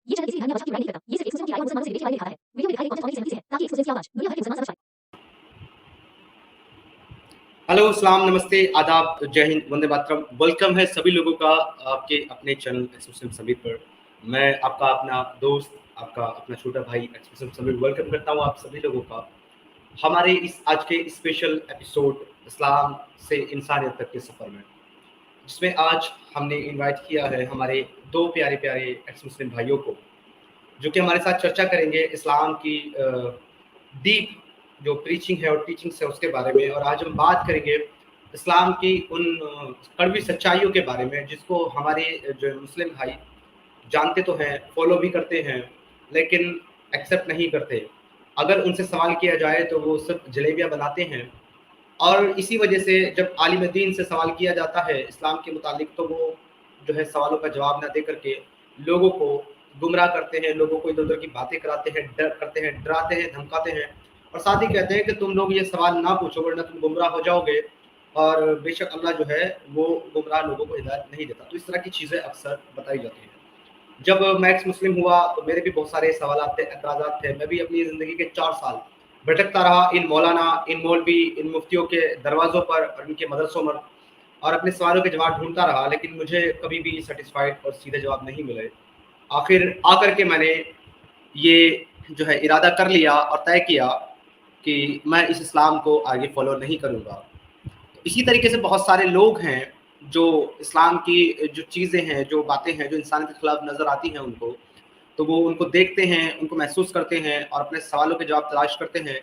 ये चैनल किसी भी धर्म या भाषा की बुराई नहीं करता। ये सिर्फ एक मुस्लिम की राय और मुसलमानों से रिलेटेड राय दिखाई गई कंटेंट ऑनली सहमति से है ताकि एक दूसरे की आवाज दुनिया भर के मुसलमान समझ पाए। हेलो, अस्सलाम, नमस्ते, आदाब, जय हिंद, वंदे मातरम। वेलकम है सभी लोगों का आपके अपने चैनल एक्स मुस्लिम समीर पर। मैं आपका अपना दोस्त, आपका अपना छोटा भाई एक्स मुस्लिम समीर वेलकम करता हूँ आप सभी लोगों का हमारे इस आज के स्पेशल एपिसोड इस्लाम से इंसानियत तक के सफ़र में, जिसमें आज हमने इनवाइट किया है हमारे दो प्यारे प्यारे एक्स मुस्लिम भाइयों को, जो कि हमारे साथ चर्चा करेंगे इस्लाम की डीप जो प्रीचिंग है और टीचिंग्स है उसके बारे में। और आज हम बात करेंगे इस्लाम की उन कड़वी सच्चाइयों के बारे में जिसको हमारे जो मुस्लिम भाई जानते तो हैं, फॉलो भी करते हैं, लेकिन एक्सेप्ट नहीं करते। अगर उनसे सवाल किया जाए तो वो सिर्फ जलेबियाँ बनाते हैं। और इसी वजह से जब आलिम दीन से सवाल किया जाता है इस्लाम के मुतालिक, तो वो जो है सवालों का जवाब ना दे करके लोगों को गुमराह करते हैं, लोगों को इधर उधर की बातें कराते हैं, डराते हैं, धमकाते हैं और साथ ही कहते हैं कि तुम लोग ये सवाल ना पूछो वरना तुम गुमराह हो जाओगे। और बेशक अल्लाह जो है वो गुमराह लोगों को हिदायत नहीं देता। तो इस तरह की चीज़ें अक्सर बताई जाती हैं। जब मैं एक्स मुस्लिम हुआ तो मेरे भी बहुत सारे सवालात थे, एतराज़ात थे। मैं भी अपनी ज़िंदगी के 4 साल भटकता रहा इन मौलाना, इन मौलवी, इन मुफ्तियों के दरवाज़ों पर और इनके मदरसों में, और अपने सवालों के जवाब ढूँढता रहा, लेकिन मुझे कभी भी सैटिस्फाइड और सीधे जवाब नहीं मिले। आखिर आकर के मैंने ये जो है इरादा कर लिया और तय किया कि मैं इस इस्लाम को आगे फॉलो नहीं करूँगा। इसी तरीके से बहुत सारे लोग हैं जो इस्लाम की जो चीज़ें हैं, जो बातें हैं, जो इंसानियत के खिलाफ नज़र आती हैं उनको, तो वो उनको देखते हैं, उनको महसूस करते हैं और अपने सवालों के जवाब तलाश करते हैं।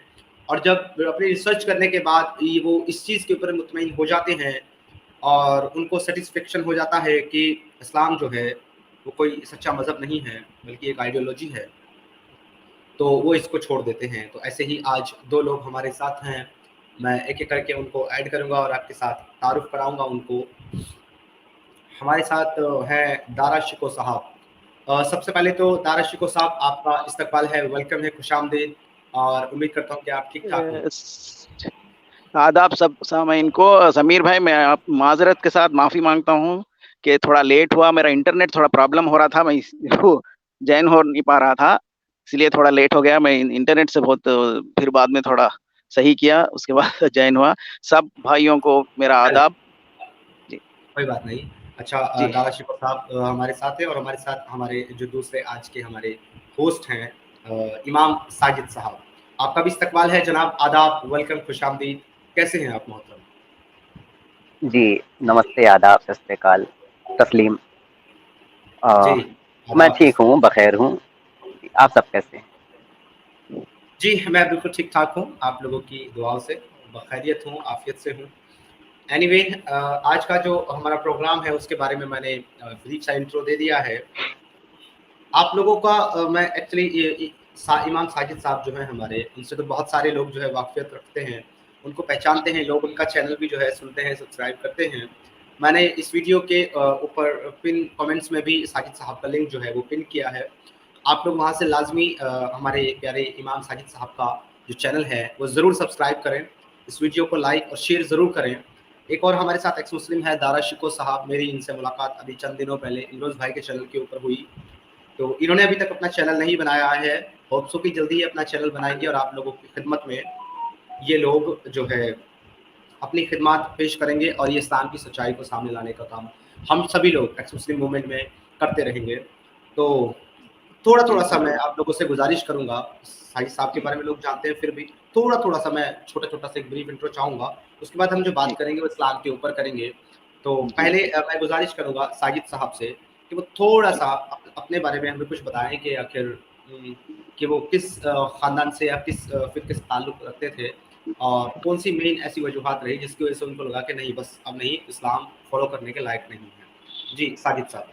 और जब अपनी रिसर्च करने के बाद ये वो इस चीज़ के ऊपर मुतमईन हो जाते हैं और उनको सेटिस्फेक्शन हो जाता है कि इस्लाम जो है वो कोई सच्चा मज़हब नहीं है बल्कि एक आइडियोलॉजी है, तो वो इसको छोड़ देते हैं। तो ऐसे ही आज 2 लोग हमारे साथ हैं। मैं एक-एक करके उनको ऐड करूँगा और आपके साथ तारुफ़ कराऊँगा उनको। हमारे साथ हैं दारा शिको साहब। सबसे पहले तो दारा शिको साहब, आपका इस्तकबाल है, वेलकम है, खुशामदीद, और उम्मीद करता हूँ कि आप ठीक-ठाक हों। आदाब सब सामीन को। समीर भाई, मैं आप माजरत के साथ माफ़ी मांगता हूँ कि थोड़ा लेट हुआ। मेरा इंटरनेट थोड़ा प्रॉब्लम हो रहा था, मैं जॉइन हो नहीं पा रहा था, इसलिए थोड़ा लेट हो गया। मैं इंटरनेट से बहुत फिर बाद में थोड़ा सही किया, उसके बाद जॉइन हुआ। सब भाइयों को मेरा आदाब जी। कोई बात नहीं। अच्छा, जी दारा शिको साहब हमारे साथ हैं और हमारे साथ हमारे जो दूसरे आज के हमारे होस्ट हैं इमाम साजिद साहब। आपका भी इस्तकबाल है जनाब, आदाब, वेलकम, खुशामदीद। कैसे हैं आप मोहतरम? जी, नमस्ते, आदाब, सत श्री अकाल, तस्लीम। जी, मैं आदाब। ठीक हूँ, बखैर हूँ। आप सब कैसे हैं? जी, मैं बिल्कुल ठीक-ठाक हूँ, आप लोगों की दुआओं से बखैरियत हूँ, आफ़ियत से हूँ। एनीवे, आज का जो हमारा प्रोग्राम है उसके बारे में मैंने ब्रीफ सा इंट्रो दे दिया है। आप लोगों का मैं एक्चुअली इमाम साजिद साहब जो हैं हमारे, उनसे तो बहुत सारे लोग जो है वाक़फ़ियत रखते हैं, उनको पहचानते हैं लोग, उनका चैनल भी जो है सुनते हैं, सब्सक्राइब करते हैं। मैंने इस वीडियो के ऊपर पिन कमेंट्स में भी साजिद साहब का लिंक जो है वो पिन किया है। आप लोग वहाँ से लाज़मी हमारे प्यारे इमाम साजिद साहब का जो चैनल है वो ज़रूर सब्सक्राइब करें, इस वीडियो को लाइक और शेयर ज़रूर करें। एक और हमारे साथ एक्स मुस्लिम है दारा शिको साहब। मेरी इनसे मुलाकात अभी चंद दिनों पहले इमरोज़ भाई के चैनल के ऊपर हुई। तो इन्होंने अभी तक अपना चैनल नहीं बनाया है, होप सो कि जल्दी ही अपना चैनल बनाएंगे और आप लोगों की खिदमत में ये लोग जो है अपनी खिदमत पेश करेंगे और ये इस्लाम की सच्चाई को सामने लाने का काम हम सभी लोग एक्स मुस्लिम मूवमेंट में करते रहेंगे। तो थोड़ा-थोड़ा सा मैं आप लोगों से गुजारिश करूँगा, साहिद साहब के बारे में लोग जानते हैं, फिर भी थोड़ा-थोड़ा सा मैं छोटा-छोटा सा एक ब्रीफ इंट्रो चाहूँगा। उसके बाद हम जो बात करेंगे वो इस्लाम के ऊपर करेंगे। तो पहले मैं गुजारिश करूँगा साजिद साहब से कि वो थोड़ा-सा अपने बारे में हमें कुछ बताएँ कि आखिर कि वो किस ख़ानदान से या किस फ़िरके से ताल्लुक़ रखते थे और कौन-सी मेन ऐसी वजूहात रही जिसकी वजह से उनको लगा कि नहीं, बस अब नहीं, इस्लाम फ़ॉलो करने के लायक नहीं है। जी, साजिद साहब।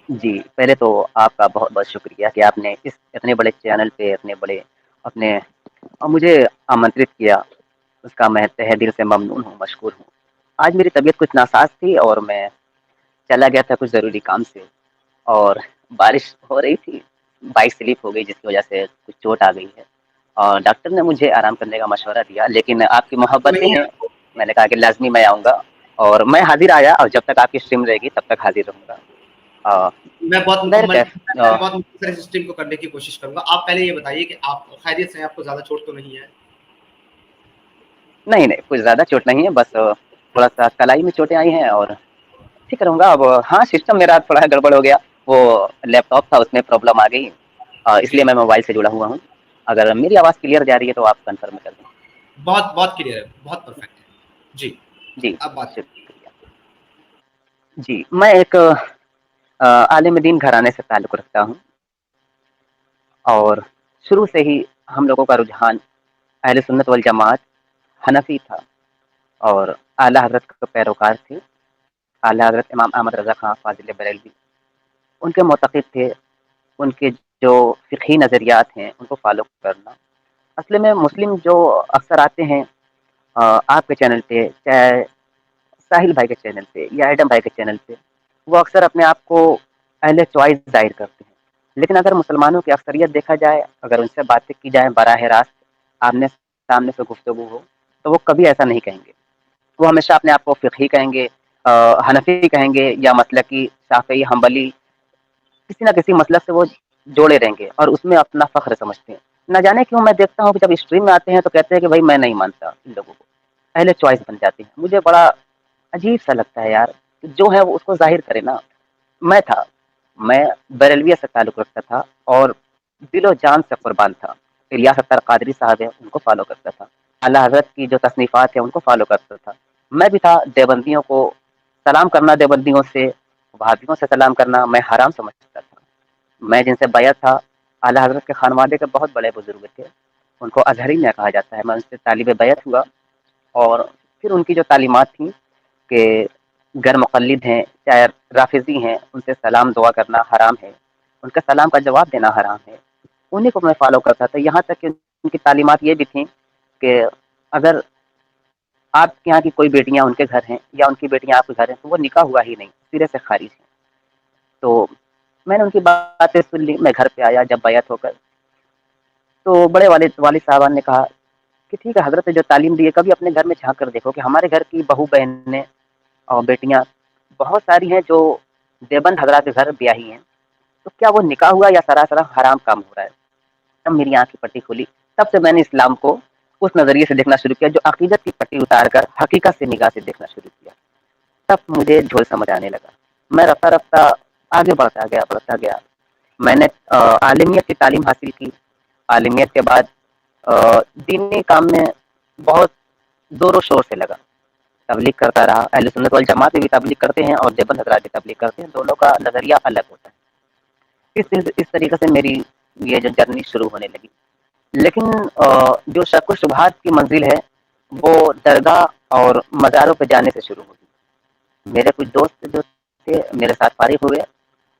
जी, पहले तो आपका बहुत-बहुत शुक्रिया कि आपने इस इतने बड़े चैनल पे अपने मुझे आमंत्रित किया, उसका मैं तहे दिल से ममनून हूँ, मशकूर हूँ। आज मेरी तबीयत कुछ नासाज़ थी और मैं चला गया था कुछ ज़रूरी काम से, और बारिश हो रही थी, बाइक स्लिप हो गई जिसकी वजह से कुछ चोट आ गई है और डॉक्टर ने मुझे आराम करने का मशवरा दिया, लेकिन आपकी मोहब्बतें नहीं, हैं, मैंने कहा कि लाज़मी मैं आऊँगा और मैं हाज़िर आया, और जब तक आपकी स्ट्रीम रहेगी तब तक हाज़िर रहूँगा। मैं बहुत डायरेक्ट है। मैं बहुत मुख्तसर इस स्ट्रीम को करने की कोशिश करूँगा। आप पहले ये बताइए कि आप खैरियत से हैं, आपको ज़्यादा चोट तो नहीं है? नहीं, नहीं, कुछ ज़्यादा चोट नहीं है, बस थोड़ा-सा कलाई में चोटें आई हैं और ठीक रहूँगा अब। हाँ, सिस्टम मेरा थोड़ा गड़बड़ हो गया, वो लैपटॉप था उसमें प्रॉब्लम आ गई, इसलिए जी, मैं मोबाइल से जुड़ा हुआ हूँ। अगर मेरी आवाज़ क्लियर जा रही है तो आप कन्फर्म कर दें। बहुत बहुत क्लियर है, बहुत परफेक्ट है। जी, जी, अब बात शुक्रिया। जी, मैं एक आलिम दीन घराने से ताल्लुक़ रखता हूँ और शुरू से ही हम लोगों का रुझान अहले सुन्नत वल जमात हनफ़ी था और आला हज़रत के पैरोकार थे। आला हज़रत इमाम अहमद रज़ा ख़ान फ़ाज़िल बरेलवी, उनके मुअतक़िद थे, उनके जो फ़िक़ही नज़रियात हैं, उनको फ़ॉलो करना। असल में मुस्लिम जो अक्सर आते हैं आपके चैनल पे, चाहे साहिल भाई के चैनल पे या एडम भाई के चैनल पे, वो अक्सर अपने आप को अहले चॉइस ज़ाहिर करते हैं। लेकिन अगर मुसलमानों की अक्सरियत देखा जाए, अगर उनसे बातें की जाए बराह रास्त, आमने-सामने से गुफ्तगू हो, तो वो कभी ऐसा नहीं कहेंगे। वो हमेशा अपने आप को फ़िक़ही कहेंगे, हनफ़ी कहेंगे या मसलकी, शाफ़िई, हम्बली, किसी न किसी मसलक से वो जोड़े रहेंगे और उसमें अपना फ़ख्र समझते हैं। ना जाने क्यों मैं देखता हूँ कि जब स्ट्रीम में आते हैं तो कहते हैं कि भाई मैं नहीं मानता इन लोगों को, पहले चॉइस बन जाती है। मुझे बड़ा अजीब-सा लगता है यार, जो है वो उसको ज़ाहिर करे ना। मैं था, मैं बरेलविया से ताल्लुक़ रखता था और दिलो-जान से कुर्बान था। इलियास अख्तर क़ादरी साहब हैं, उनको फ़ॉलो करता था। आला हज़रत की जो तसनीफ़ात हैं, उनको फ़ॉलो करता था। मैं भी था, देवबंदियों को सलाम करना, देवबंदियों से, वहाबियों से सलाम करना मैं हराम समझता था। मैं जिनसे बैत था, आला हज़रत के ख़ानवादे के बहुत बड़े बुज़ुर्ग थे, उनको अज़हरी मियाँ कहा जाता है। मैं उनसे तालिब बैत हुआ और फिर उनकी जो तालीमात थी कि गर मुक़ल्लिद हैं, चाहे राफ़िज़ी हैं, उनसे सलाम दुआ करना हराम है, उनके सलाम का जवाब देना हराम है। उन्हीं को मैं फ़ॉलो करता था। यहाँ तक कि उनकी तालीमात ये भी थी कि अगर आपके यहाँ की कोई बेटियाँ उनके घर हैं या उनकी बेटियाँ आपके घर हैं, तो वो निकाह हुआ ही नहीं, सिरे से ख़ारिज हैं। तो मैंने उनकी बातें सुन ली, मैं घर पे आया जब बैत होकर, तो बड़े वालिद साहबान ने कहा कि ठीक है, हज़रत ने जो तालीम दी है, कभी अपने घर में झाँक कर देखो कि हमारे घर की बहू-बहनें और बेटियाँ बहुत सारी हैं जो देवबंद हज़रात के घर ब्याही हैं, तो क्या वो निकाह हुआ या सरासर हराम काम हो रहा है? तब मेरी आँख की पट्टी खुली, तब से मैंने इस्लाम को उस नज़रिए से देखना शुरू किया, जो अक़ीदत की पट्टी उतार कर हकीकत से निगाह से देखना शुरू किया। तब मुझे झोल समझ आने लगा। मैं रफ़्ता-रफ़्ता आगे बढ़ता गया। मैंने आलिमियत की तालीम हासिल की। आलिमियत के बाद दीनी काम में बहुत ज़ोर-शोर से लगा। तबलीग करता रहा। अहले सुन्नत वल जमात में भी तबलीग करते हैं और देवबंद हज़रात भी तबलीग करते हैं, दोनों का नज़रिया अलग होता है। इस तरीके से मेरी ये जो जर्नी शुरू होने लगी। लेकिन जो शक व शुबहात की मंज़िल है, वो दरगाह और मज़ारों पे जाने से शुरू हुई। मेरे कुछ दोस्त जो थे, मेरे साथ फ़ारिग हुए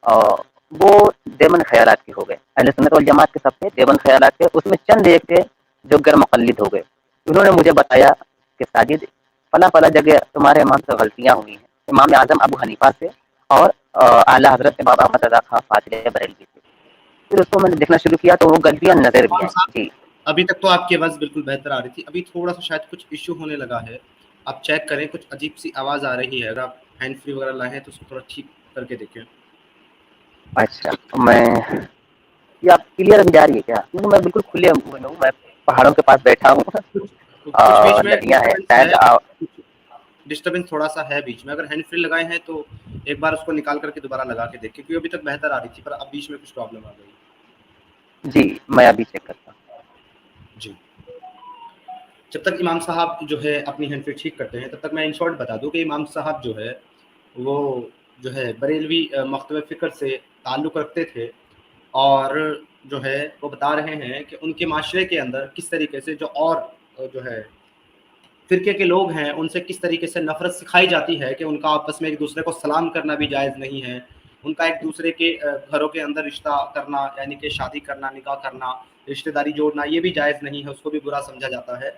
वो देवबंद ख़यालात के हो गए। अहले सुन्नत वल जमात के सब थे, देवबंद ख़यालात के, उसमें चंद एक थे जो ग़ैर मुक़ल्लिद हो गए। उन्होंने मुझे बताया कि साजिद फला-फला जगह तुम्हारे इमाम से गलतियाँ हुई हैं। इमाम आज़म अबू हनीफ़ा से और आला हज़रत इमाम अहमद रज़ा ख़ान फ़ाज़िल बरेलवी से। फिर उसको मैंने देखना शुरू किया तो वो गलतियाँ नज़र भी इमाम आईं। साहब, जी। अभी तक तो आपकी आवाज़ बिल्कुल बेहतर आ रही थी। अभी थोड़ा-सा शायद कुछ इश्यू होने लगा है। आप चेक करें, कुछ अजीब-सी आवाज़ आ रही है। अगर आप हैंड फ्री वगैरह लाए हैं तो उसको थोड़ा ठीक करके देखें। अच्छा, मैं ये आप क्लियर अभी जा रही है क्या? क्योंकि मैं बिल्कुल खुले में हूँ, मैं पहाड़ों के पास बैठा हूँ। कुछ बीच में लड़ियाँ हैं, डिस्टर्बेंस शायद है, डिस्टर्बेंस थोड़ा-सा है बीच में। अगर हैंड फ्री लगाए हैं तो एक बार उसको निकाल कर के दोबारा लगा के देखें, क्योंकि अभी तक बेहतर आ रही थी, पर अब बीच में कुछ प्रॉब्लम आ गई। जी, मैं अभी चेक करता हूँ। जी। जब तक इमाम साहब जो है अपनी हैंड फ्री ठीक करते हैं, तब तक मैं इन शॉर्ट बता दूँ कि इमाम साहब जो है, वो जो है बरेलवी मकतब फ़िक्र से ताल्लुक़ रखते थे और जो है वो बता रहे हैं कि उनके माशरे के अंदर किस तरीके से जो और जो है फ़िरके के लोग हैं, उनसे किस तरीके से नफ़रत सिखाई जाती है कि उनका आपस में एक-दूसरे को सलाम करना भी जायज़ नहीं है। उनका एक-दूसरे के घरों के अंदर रिश्ता करना, यानी कि शादी करना, निकाह करना, रिश्तेदारी जोड़ना, ये भी जायज़ नहीं है, उसको भी बुरा समझा जाता है।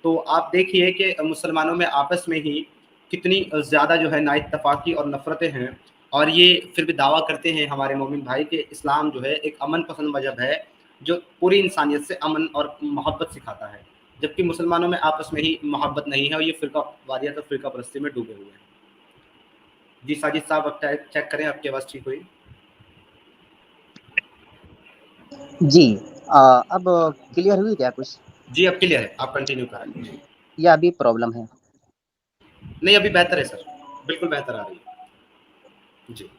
तो आप देखिए कि मुसलमानों में आपस में ही कितनी ज़्यादा जो है नाइत्तफ़ाक़ी और नफ़रतें हैं, और ये फिर भी दावा करते हैं हमारे मोमिन भाई कि इस्लाम जो है एक अमन पसंद मज़हब है, जो पूरी इंसानियत से अमन और मोहब्बत सिखाता है। जबकि मुसलमानों में आपस में ही मोहब्बत नहीं है और ये फ़िरका वारियत और फ़िरका परस्ती में डूबे हुए हैं। जी, साजिद साहब, अब चेक करें, आपकी आवाज़ ठीक हुई? जी। अब क्लियर हुई क्या कुछ, जी अब क्लियर है, आप कंटिन्यू करें जी। या अभी प्रॉब्लम है? नहीं अभी बेहतर है सर, बिल्कुल बेहतर आ रही है जी।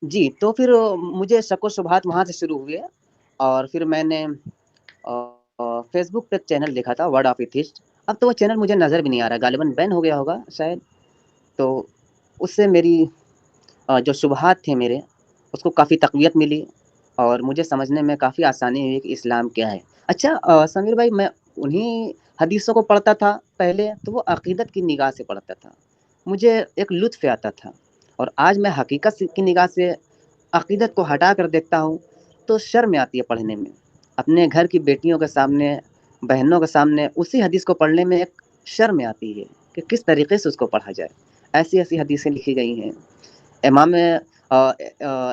जी, तो फिर मुझे शक-व-शुबहात वहाँ से शुरू हुए और फिर मैंने फ़ेसबुक पे एक चैनल देखा था, वर्ड ऑफ एथिस्ट। अब तो वो चैनल मुझे नज़र भी नहीं आ रहा, गालिबन बैन हो गया होगा शायद। तो उससे मेरी जो शुबहात थे मेरे, उसको काफ़ी तक़वियत मिली और मुझे समझने में काफ़ी आसानी हुई कि इस्लाम क्या है। अच्छा समीर भाई, मैं उन्हीं हदीसों को पढ़ता था पहले, तो वो अक़ीदत की निगाह से पढ़ता था। मुझे एक लुत्फ़ आता था और आज मैं हकीकत से की निगाह से अक़ीदत को हटा कर देखता हूँ, तो शर्म आती है पढ़ने में। अपने घर की बेटियों के सामने, बहनों के सामने उसी हदीस को पढ़ने में एक शर्म आती है कि किस तरीक़े से उसको पढ़ा जाए। ऐसी-ऐसी हदीसें लिखी गई हैं।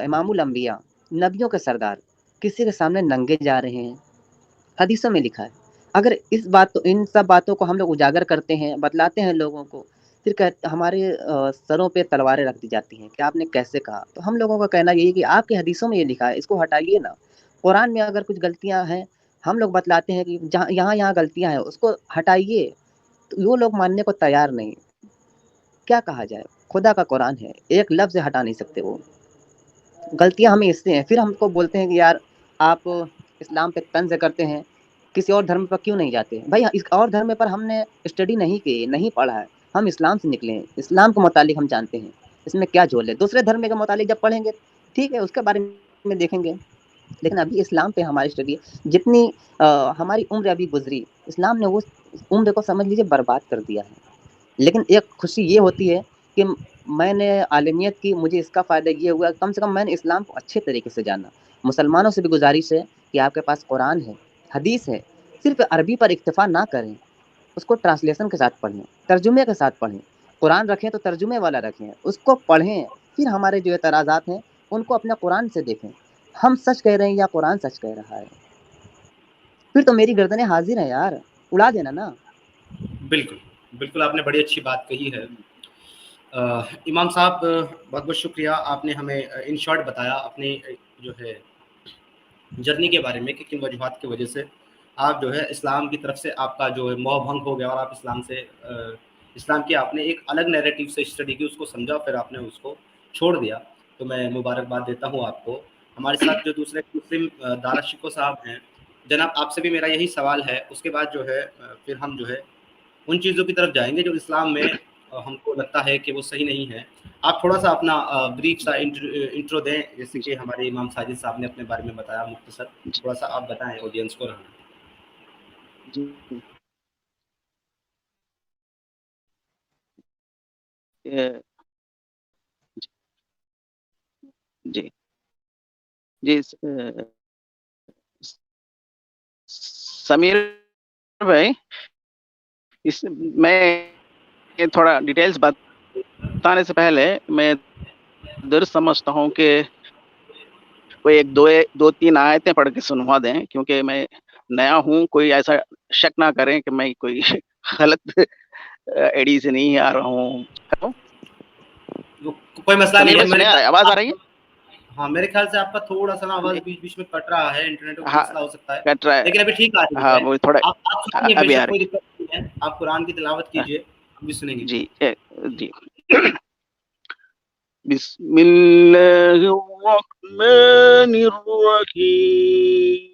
इमामुल अंबिया, नबियों के सरदार, किसी के सामने नंगे जा रहे हैं, हदीसों में लिखा है। अगर इन सब बातों को हम लोग उजागर करते हैं, बतलाते हैं लोगों को, फिर हमारे सरों पे तलवारें रख दी जाती हैं कि आपने कैसे कहा? तो हम लोगों का कहना यही है कि आपकी हदीसों में ये लिखा है, इसको हटाइए ना। कुरान में अगर कुछ गलतियाँ हैं, हम लोग बतलाते हैं कि जहाँ यहाँ-यहाँ गलतियाँ हैं, उसको हटाइए। तो वो लोग मानने को तैयार नहीं। क्या कहा जाए? खुदा का कुरान है, एक लफ्ज़ से हटा नहीं सकते वो। गलतियाँ हमें इससे हैं, फिर हमको बोलते हैं कि यार आप इस्लाम पे तंज़ करते हैं, किसी और धर्म पर क्यों नहीं जाते? भाई इस और धर्म पर हमने स्टडी नहीं की, नहीं पढ़ा है, हम इस्लाम से निकले हैं, इस्लाम के मुतालिक हम जानते हैं, इसमें क्या झोल है? दूसरे धर्म के मुतालिक जब पढ़ेंगे, ठीक है, उसके बारे में देखेंगे, लेकिन अभी इस्लाम पे हमारी स्टडी है। जितनी हमारी उम्र अभी गुज़री, इस्लाम ने वो उम्र को समझ लीजिए बर्बाद कर दिया है। लेकिन एक खुशी ये होती है कि मैंने आलिमियत की, मुझे इसका फ़ायदा ये हुआ, कम से कम मैंने इस्लाम को अच्छे तरीके से जाना। मुसलमानों से भी गुज़ारिश है कि आपके पास कुरान है, हदीस है, सिर्फ़ अरबी पर इक्तिफ़ा ना करें, उसको ट्रांसलेशन के साथ पढ़ें, तर्जुमे के साथ पढ़ें। कुरान रखें तो तर्जुमे वाला रखें, उसको पढ़ें, फिर हमारे जो एतराज़ात हैं, उनको अपने कुरान से देखें। हम सच कह रहे हैं या कुरान सच कह रहा है? फिर तो मेरी गर्दनें हाज़िर हैं यार, उड़ा देना ना। बिल्कुल, बिल्कुल आपने बड़ी अच्छी बात कही है। इमाम साहब बहुत-बहुत शुक्रिया, आपने हमें इन शॉर्ट बताया अपने जो है जर्नी के बारे में कि किन वजूहात की वजह से आप जो है इस्लाम की तरफ से आपका जो है मोह भंग हो गया और आप इस्लाम से इस्लाम की आपने एक अलग नैरेटिव से स्टडी की, उसको समझा, फिर आपने उसको छोड़ दिया। तो मैं मुबारकबाद देता हूँ आपको। हमारे साथ जो दूसरे मुस्लिम दारा शिकोह साहब हैं, जनाब आपसे भी मेरा यही सवाल है, उसके बाद जो है फिर हम जो है उन चीज़ों की तरफ जाएँगे जो इस्लाम में हमको लगता है कि वो सही नहीं है। आप थोड़ा-सा अपना ब्रीफ सा इंट्रो दें, जैसे कि हमारे इमाम साजिद साहब ने अपने बारे में बताया मुख्तसर, थोड़ा-सा आप बताएँ ऑडियंस को। जी। ए, जी, जी समीर भाई, इस मैं थोड़ा डिटेल्स बताने से पहले मैं दुरुस्त समझता हूँ कि कोई 2-3 आयतें पढ़ के सुनवा दें, क्योंकि मैं नया हूँ, कोई ऐसा शक ना करें कि मैं कोई गलत एडी से नहीं आ रहा हूँ। हेलो? कोई मसला नहीं समीर है, भाई सुनिए, आवाज़ आ रही है? हाँ, मेरे ख्याल से आपका थोड़ा-सा ना आवाज़ जी, बीच-बीच में कट रहा है, इंटरनेट का कोई हाँ, मसला हो सकता है, कट रहा है। लेकिन अभी ठीक आ रही हाँ, है। वो थोड़ा आप सुनाइए अभी आ बेशक, रही कोई दिक्कत नहीं है, आप कुरान की तिलावत है। कीजिए, हम भी सुनेंगे। जी, जी। बिस्मिल्लाहिर्रहमानिर्रहीम।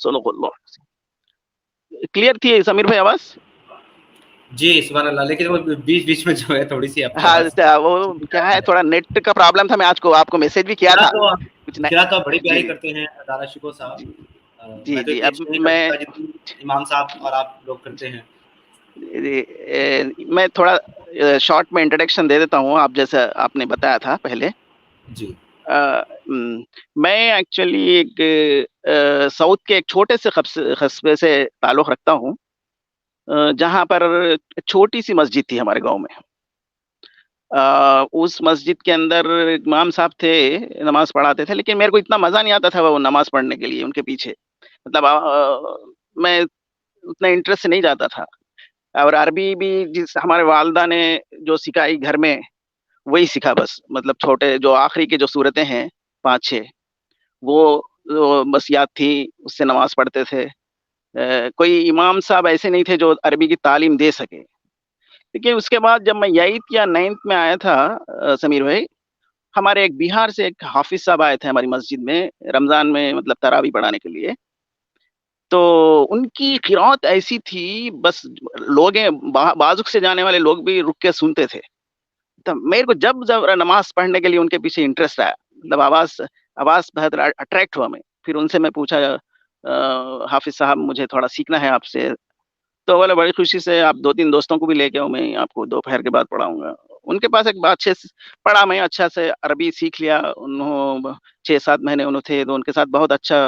सल्लल्लाहु अलैहि। क्लियर थी समीर भाई आवाज? जी सुभान अल्लाह, लेकिन वो बीच बीच में जो है थोड़ी सी आपकी हाँ आवाज वो क्या है, थोड़ा नेट का प्रॉब्लम था। मैं आज को आपको मैसेज भी किया था कुछ नहीं। किरात तो बड़ी प्यारी जी करते हैं दारा शिको साहब। जी मैं तो जी। इतनी अब अच्छी नहीं कर मैं सकता जितनी इमाम साहब और आप लोग करते हैं। मैं थोड़ा शॉर्ट में इंट्रोडक्शन दे देता हूँ, आप जैसा आपने बताया था पहले। जी मैं एक्चुअली एक साउथ के एक छोटे से कस्बे से ताल्लुक़ रखता हूँ, जहाँ पर छोटी सी मस्जिद थी हमारे गाँव में। उस मस्जिद के अंदर इमाम साहब थे, नमाज़ पढ़ाते थे, लेकिन मेरे को इतना मज़ा नहीं आता था वो नमाज़ पढ़ने के लिए उनके पीछे। मतलब मैं उतना इंटरेस्ट से नहीं जाता था। और अरबी भी जिस हमारे वालिदा ने जो सिखाई घर में, वही सीखा बस। मतलब छोटे जो आखिरी की जो सूरतें हैं 5-6 वो बस याद थी, उससे नमाज़ पढ़ते थे। कोई इमाम साहब ऐसे नहीं थे जो अरबी की तालीम दे सके। लेकिन उसके बाद जब मैं 8th या 9th में आया था समीर भाई, हमारे एक बिहार से एक हाफ़िज़ साहब आए थे हमारी मस्जिद में, रमज़ान में मतलब तरावी पढ़ाने के लिए। तो उनकी क़िराअत ऐसी थी, बस लोगें बाज़ुक से जाने वाले लोग भी रुक के सुनते थे। तो मेरे को जब नमाज़ पढ़ने के लिए उनके पीछे इंटरेस्ट आया, मतलब आवाज़ बहुत अट्रैक्ट हुआ मैं। फिर उनसे मैं पूछा हाफ़िज़ साहब मुझे थोड़ा सीखना है आपसे। तो बोले बड़ी खुशी से आप 2-3 दोस्तों को भी लेके आओ, मैं आपको दोपहर के बाद पढ़ाऊँगा। उनके पास एक बार अच्छे से पढ़ा, मैं अच्छा से अरबी सीख लिया। 6-7 महीने उन्होंने थे, तो उनके साथ बहुत अच्छा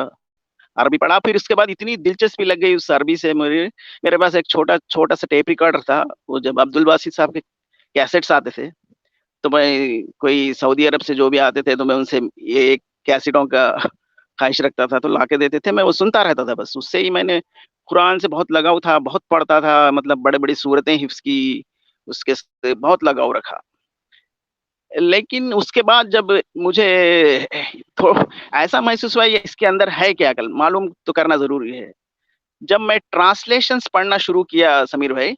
अरबी पढ़ा। फिर उसके बाद इतनी दिलचस्पी लग गई उस अरबी से मेरे पास एक छोटा-सा टेप रिकॉर्डर था। वो जब अब्दुल बासित साहब के कैसेट्स आते थे, तो मैं कोई सऊदी अरब से जो भी आते थे, तो मैं उनसे ये कैसेटों का ख़्वाहिश रखता था, तो लाके देते थे। मैं वो सुनता रहता था बस। उससे ही मैंने कुरान से बहुत लगाव था, बहुत पढ़ता था, मतलब बड़ी-बड़ी सूरतें हिफ़्ज़ की, उसके से बहुत लगाव रखा। लेकिन उसके बाद जब मुझे तो ऐसा महसूस हुआ ये इसके अंदर है क्या अकल, मालूम तो करना ज़रूरी है। जब मैं ट्रांसलेशंस पढ़ना शुरू किया समीर भाई,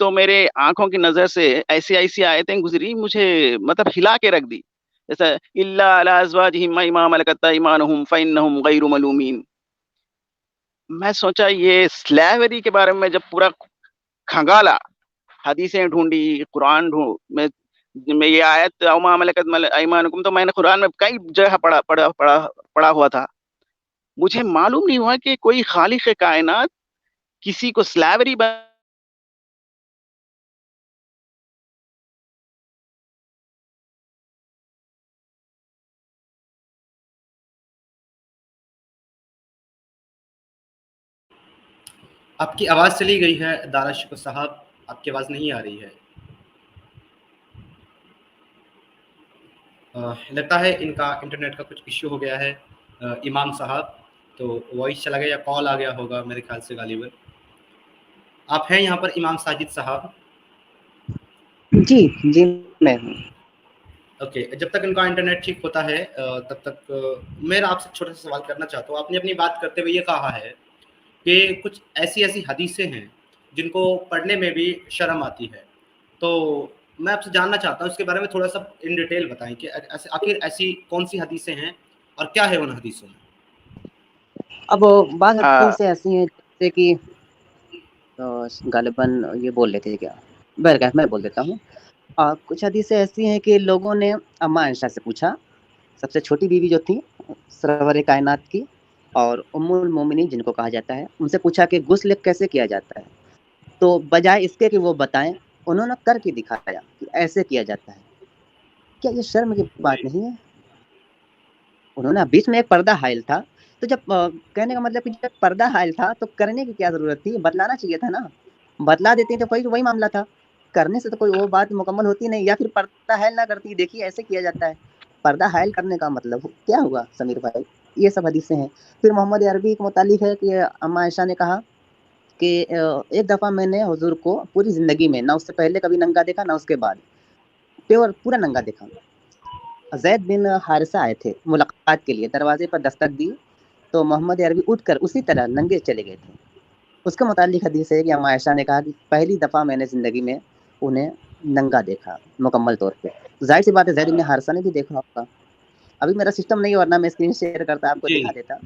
तो मेरे आँखों की नज़र से ऐसी-ऐसी आयतें गुज़री, मुझे मतलब हिला के रख दी। जैसे इल्ला अला अज़वाजिहिम व मा मलकत अयमानुहुम फ़इन्नहुम गैरु मलूमीन। मैं सोचा ये स्लेवरी के बारे में जब पूरा खंगाला, हदीसें ढूँढी, कुरान मैं ये आयत औ मा मलकत अयमानुकुम, तो मैंने कुरान में कई जगह पढ़ा हुआ था। मुझे मालूम नहीं हुआ कि कोई खालिक़ कायनात किसी को स्लेवरी ब आपकी आवाज़ चली गई है दारा शिको साहब, आपकी आवाज़ नहीं आ रही है। लगता है इनका इंटरनेट का कुछ इश्यू हो गया है इमाम साहब, तो वॉइस चला गया या कॉल आ गया होगा मेरे ख्याल से गालिबन। आप हैं यहाँ पर इमाम साजिद साहब? जी, जी मैं हूँ। ओके, जब तक इनका इंटरनेट ठीक होता है तब तक मैं आपसे छोटा सा सवाल करना चाहता हूँ। आपने अपनी बात करते हुए ये कहा है कि कुछ ऐसी-ऐसी हदीसें हैं, जिनको पढ़ने में भी शर्म आती है। तो मैं आपसे जानना चाहता हूँ इसके बारे में थोड़ा-सा इन डिटेल बताएँ कि ऐसे आखिर ऐसी कौन-सी हदीसें हैं और क्या है उन हदीसों में? अब बात अ, हदीसें ऐसी हैं जैसे कि गालिबन ये बोल रहे थे क्या? बहरकैफ मैं बोल देता हूँ। कुछ हदीसें ऐसी हैं कि लोगों ने अम्मा आयशा से पूछा, सबसे छोटी बीवी जो थी सरवर कायनात की, और उम्मुल मोमिनीन जिनको कहा जाता है, उनसे पूछा कि गुस्ल कैसे किया जाता है? तो बजाय इसके कि वो बताएँ, उन्होंने करके दिखाया कि ऐसे किया जाता है। क्या ये शर्म की बात नहीं है? उन्होंने बीच में एक पर्दा हाइल था, तो जब कहने का मतलब कि जब पर्दा हाइल था, तो करने की क्या ज़रूरत थी? बतलाना चाहिए था ना। बतला देती तो वही मामला था। करने से तो कोई वो बात मुकम्मल होती नहीं, या फिर पर्दा हाइल ना करती, देखिए ऐसे किया जाता है। पर्दा हाइल करने का मतलब क्या हुआ समीर भाई? ये सब हदीसें हैं। फिर मोहम्मद अरबी के मुतालिक है कि अम्मा आयशा ने कहा कि एक दफ़ा मैंने हुज़ूर को पूरी ज़िंदगी में, ना उससे पहले कभी नंगा देखा, ना उसके बाद, प्योर पूरा नंगा देखा। ज़ैद बिन हारिसा आए थे मुलाकात के लिए, दरवाजे पर दस्तक दी तो मोहम्मद अरबी उठकर उसी तरह नंगे चले गए थे। उसके मुतालिक हदीस है कि अम्मा आयशा ने कहा कि पहली दफ़ा मैंने ज़िंदगी में उन्हें नंगा देखा मुकम्मल तौर पे। ज़ाहिर सी बात है ज़ैद बिन हारिसा ने भी देखा होगा। अभी मेरा सिस्टम नहीं है वरना मैं स्क्रीन शेयर करता आपको जी। दिखा देता।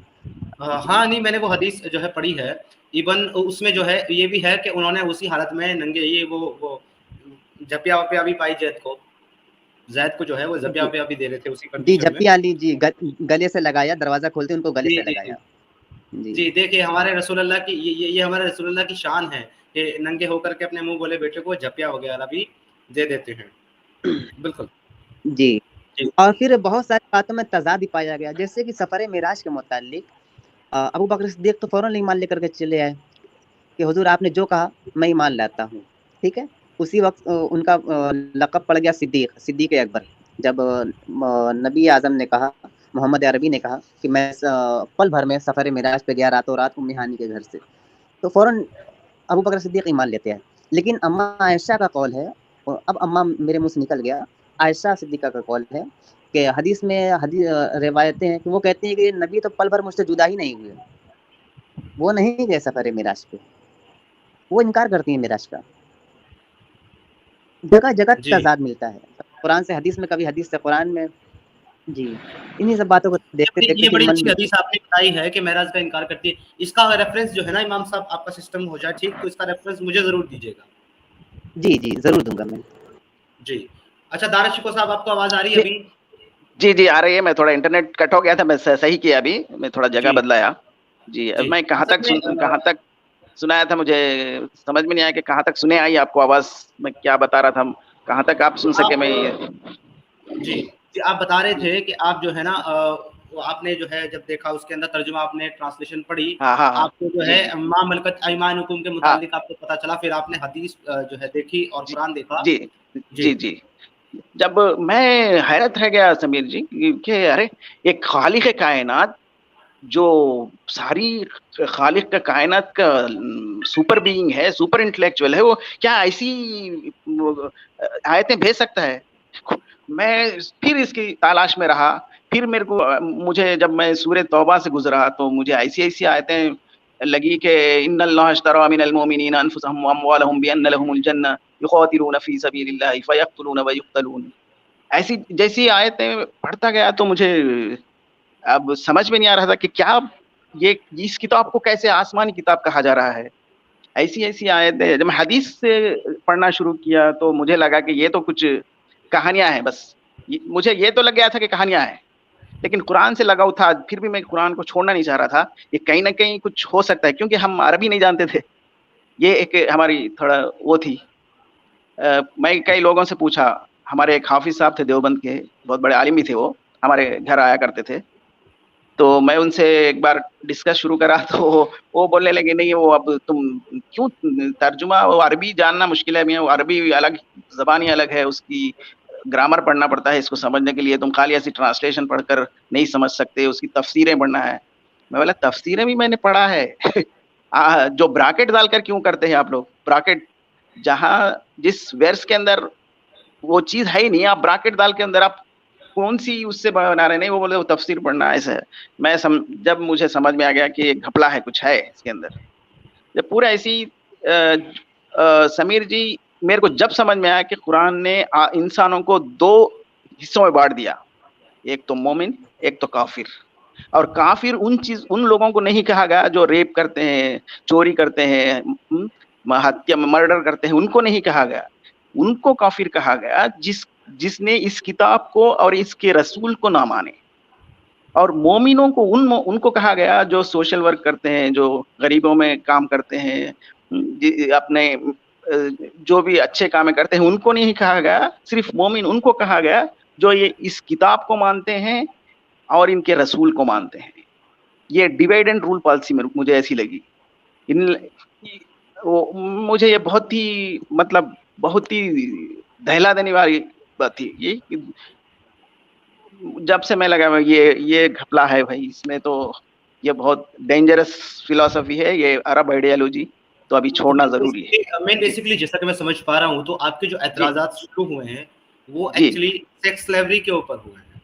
हाँ, नहीं मैंने वो हदीस जो है पढ़ी है। इवन उसमें जो है ये भी है कि उन्होंने उसी हालत में नंगे ये वो जपिया-वपिया भी पाई ज़ैद को जो है वो जी, जपिया-वपिया भी दे रहे थे उसी जी कंडीशन में। जपिया ली जी, गले से लगाया, दरवाज़ा खोलते उनको गले जी, से जी, जी। लगाया। जी। जी, देखिए हमारे रसूलुल्लाह की ये हमारे रसूलुल्लाह की शान है कि नंगे होकर के अपने मुँह बोले बेटे को जपिया वगैरह भी दे देते हैं। बिल्कुल। जी, जी। और फिर बहुत सारी बातों में तज़ाद भी पाया गया, जैसे कि सफ़र मेराज के मुतालिक अबू बकर सिद्दीक़ तो फ़ौरन ईमान लेकर के चले आए कि हुज़ूर आपने जो कहा मैं ईमान लाता हूँ, ठीक है? उसी वक़्त उनका लक़ब पड़ गया सिद्दीक़ अकबर। जब नबी आज़म ने कहा, मोहम्मद अरबी ने कहा कि मैं पल भर में सफ़र मेराज पे गया रातों रात उम्मे हानी के घर से, तो फ़ौरन अबू बकर सिद्दीक़ ईमान लेते हैं। लेकिन अम्मा आयशा का कौल है, अब अम्मा मेरे मुँह से निकल गया, आयशा सिद्दीक़ा का कौल है कि हदीस में रिवायतें हैं कि वो कहती हैं कि नबी तो पल भर मुझसे जुदा ही नहीं हुए। वो नहीं गए सफ़र मेराज पे। वो इनकार करती हैं मेराज का। जगह-जगह जी। तज़ाद मिलता है। कुरान से हदीस में, कभी हदीस से कुरान में। जी, इन्हीं सब बातों को देखते-देखते ये फिर बड़ी मन अच्छी भी हदीस आपने बताई है कि मेराज का इनकार करती है। इसका रेफ़रेंस जो है ना इमाम साहब आपका सिस्टम हो जाए ठीक, तो इसका रेफ़रेंस मुझे ज़रूर दीजिएगा। जी, जी, ज़रूर दूँगा मैं। जी। अच्छा दारा शिको साहब आपको आवाज़ आ रही है जी, अभी? जी, जी, आ रही है। मैं थोड़ा इंटरनेट कट हो गया था, मैं सही किया अभी, मैं थोड़ा जगह जी। बदलाया। जी, अब जी। मैं असल में कहाँ तक सुनाया था मुझे समझ में नहीं आया कि कहाँ तक सुने आई आपको आवाज़, मैं क्या बता रहा था, कहाँ तक आप सुन सके आप मैं जी, जी, आप बता रहे थे कि आप जो है ना वो आपने जो है जब देखा उसके अंदर तर्जुमा आपने ट्रांसलेशन पढ़ी, हाँ, हाँ, हाँ। आपको जो जी, है जी। मा मलकत अयमानुकुम के हाँ। मुतालिक आपको पता चला, फिर आपने हदीस जो है देखी और जी, कुरान देखा। जी, जी। जी, जी। जब मैं हैरत रह गया समीर जी कि अरे! एक खालिक़ कायनात जो सारी खालिक़ का कायनात का सुपर बीइंग है, सुपर इंटेलेक्चुअल है, वो क्या ऐसी आयतें भेज सकता है? मैं फिर इसकी तलाश में रहा, फिर मेरे को मुझे जब मैं सूरह तौबा से गुज़रा तो मुझे ऐसी-ऐसी आयतें लगी कि इन्नल्लाह अश्तरा मिनल मुमिनीना अनफुसहम व अम्वालहुम बिअन्ना लहुमुल जन्नह युक़ातिलूना फ़ी सबीलिल्लाहि फ़यक़्तुलूना व युक़्तलून। ऐसी जैसी आयतें पढ़ता गया तो मुझे अब समझ में नहीं आ रहा था कि क्या ये इस किताब को कैसे आसमानी किताब कहा जा रहा है। ऐसी-ऐसी आयतें जब मैं हदीस से पढ़ना शुरू किया तो मुझे लगा कि ये तो कुछ कहानियाँ हैं बस। मुझे ये तो लग गया था कि कहानियाँ हैं, लेकिन कुरान से लगाव था, फिर भी मैं कुरान को छोड़ना नहीं चाह रहा था। ये कहीं न कहीं कुछ हो सकता है क्योंकि हम अरबी नहीं जानते थे। ये एक हमारी थोड़ा वो थी। मैं कई लोगों से पूछा, हमारे एक हाफ़िज़ साहब थे देवबंद के, बहुत बड़े आलिम भी थे वो, हमारे घर आया करते थे। तो मैं उनसे एक बार डिस्कस शुरू करा तो वो बोलने लगे नहीं वो अब तुम क्यों तर्जुमा वो अरबी जानना मुश्किल है मियाँ, वो अरबी अलग ज़बान ही अलग है, उसकी ग्रामर पढ़ना पड़ता है इसको समझने के लिए, तुम खाली ऐसी ट्रांसलेशन पढ़कर नहीं समझ सकते, उसकी तफ़सीरें पढ़ना है। मैं बोला तफ़सीरें भी मैंने पढ़ा है। जो ब्रैकेट डालकर क्यों करते हैं आप लोग? ब्रैकेट जहाँ जिस वर्स के अंदर वो चीज़ है ही नहीं, आप ब्रैकेट डाल के अंदर आप कौन-सी उससे बना रहे, नहीं वो बोले वो तफ़सीर पढ़ना ऐसा है। मैं जब मुझे समझ में आ गया कि एक घपला है, कुछ है इसके अंदर। जब पूरा ऐसे ही समीर जी मेरे को जब समझ में आया कि कुरान ने इंसानों को 2 हिस्सों में बाँट दिया। एक तो मोमिन, एक तो काफ़िर। और काफ़िर उन लोगों को नहीं कहा गया जो रेप करते हैं, चोरी करते हैं, हत्या मर्डर करते हैं, उनको नहीं कहा गया। उनको काफ़िर कहा गया जिसने इस किताब को और इसके रसूल को ना माने। और मोमिनों को उनको कहा गया जो सोशल वर्क करते हैं, जो गरीबों में काम करते हैं, अपने जो भी अच्छे काम करते हैं, उनको नहीं कहा गया, सिर्फ़ मोमिन उनको कहा गया जो ये इस किताब को मानते हैं और इनके रसूल को मानते हैं। ये डिवाइड एंड रूल पॉलिसी मुझे ऐसी लगी। इन वो मुझे ये बहुत ही मतलब बहुत ही दहला देने वाली बात थी ये कि जब से मैं लगा ये घपला है भाई, इसमें तो ये बहुत डेंजरस फिलॉसफी है, ये अरब आइडियोलॉजी, तो अभी तो छोड़ना ज़रूरी है। मैं जी, बेसिकली जैसा कि मैं समझ पा रहा हूँ, तो आपके जो जी, एतराज़ात शुरू हुए हैं, वो जी, एक्चुअली सेक्स स्लेवरी के ऊपर हुए हैं।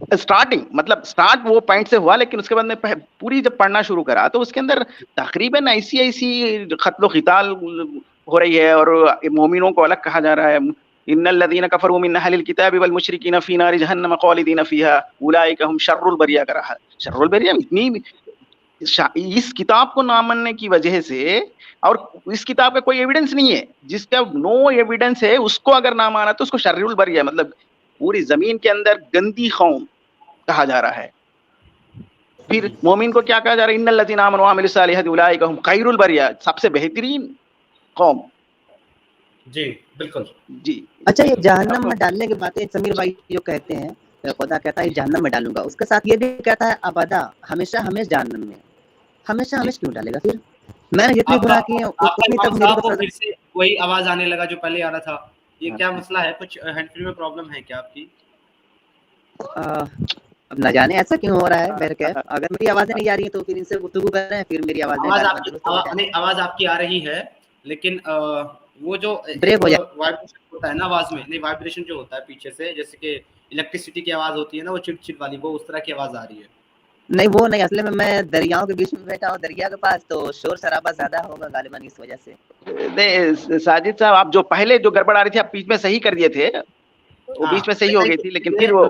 स्टार्टिंग मतलब स्टार्ट वो पॉइंट से हुआ, लेकिन उसके बाद में पूरी जब पढ़ना शुरू करा तो उसके अंदर तकरीबन ऐसी खत्लो खिताल हो रही है, और मोमिनों को अलग कहा जा रहा है। इन्नल लदीना कफरू मिन अहलिल किताबि वल मुशरिकीना फी नारि जहन्नम खालिदीना फीहा उलाइका हुम शर्रुल बरिया का रहा। शर्रुल बरिया इतनी इस किताब को ना मानने की वजह से, और इस किताब का कोई एविडेंस नहीं है, जिसका नो एविडेंस है उसको अगर ना माना तो उसको शर्रुल बरिया मतलब पूरी जमीन के अंदर गंदी कौम कहा जा रहा है। फिर मोमिन को क्या कहा जा रहा है? इन्नल लज़ीना आमनू व अमिलुस सालिहाति उलाइका हुम खैरुल बरिया, सबसे बेहतरीन कौम। जी बिल्कुल जी। अच्छा, ये जहन्नम में डालने की बातें समीर भाई जो कहते हैं, खुदा कहता है जहन्नम में डालूंगा, उसके साथ ये भी कहता है अबदा, हमेशा हमेशा जहन्नम में। हमेशा हमेशा क्यों डालेगा? फिर मैंने जितने गुनाह किए उतनी तक मेरे को फिर से वही आवाज आने लगा जो पहले आ रहा था। ये क्या मसला है? कुछ हैंड फ्री में प्रॉब्लम है क्या आपकी? अब न जाने ऐसा क्यों हो रहा है। मेरे क्या, अगर मेरी आवाजें नहीं आ रही है तो फिर इनसे गुफ्तगू कर रहे हैं, फिर मेरी आवाज आपकी आ रही है, लेकिन वो जो ब्रेक हो जाए वाइब्रेशन होता है ना आवाज में, नहीं वाइब्रेशन जो होता है पीछे से, जैसे कि इलेक्ट्रिसिटी की आवाज होती है ना, वो चिट वाली, वो उस तरह की आवाज आ रही है। नहीं वो नहीं, असल में मैं दरियाओं के बीच में बैठा हूँ, दरिया के पास, तो शोर शराबा ज्यादा होगा गालिबन इस वजह से। नहीं साजिद साहब, आप जो पहले जो गड़बड़ आ रही थी आप बीच में सही कर दिए थे, वो बीच में सही हो गई थी, लेकिन फिर वो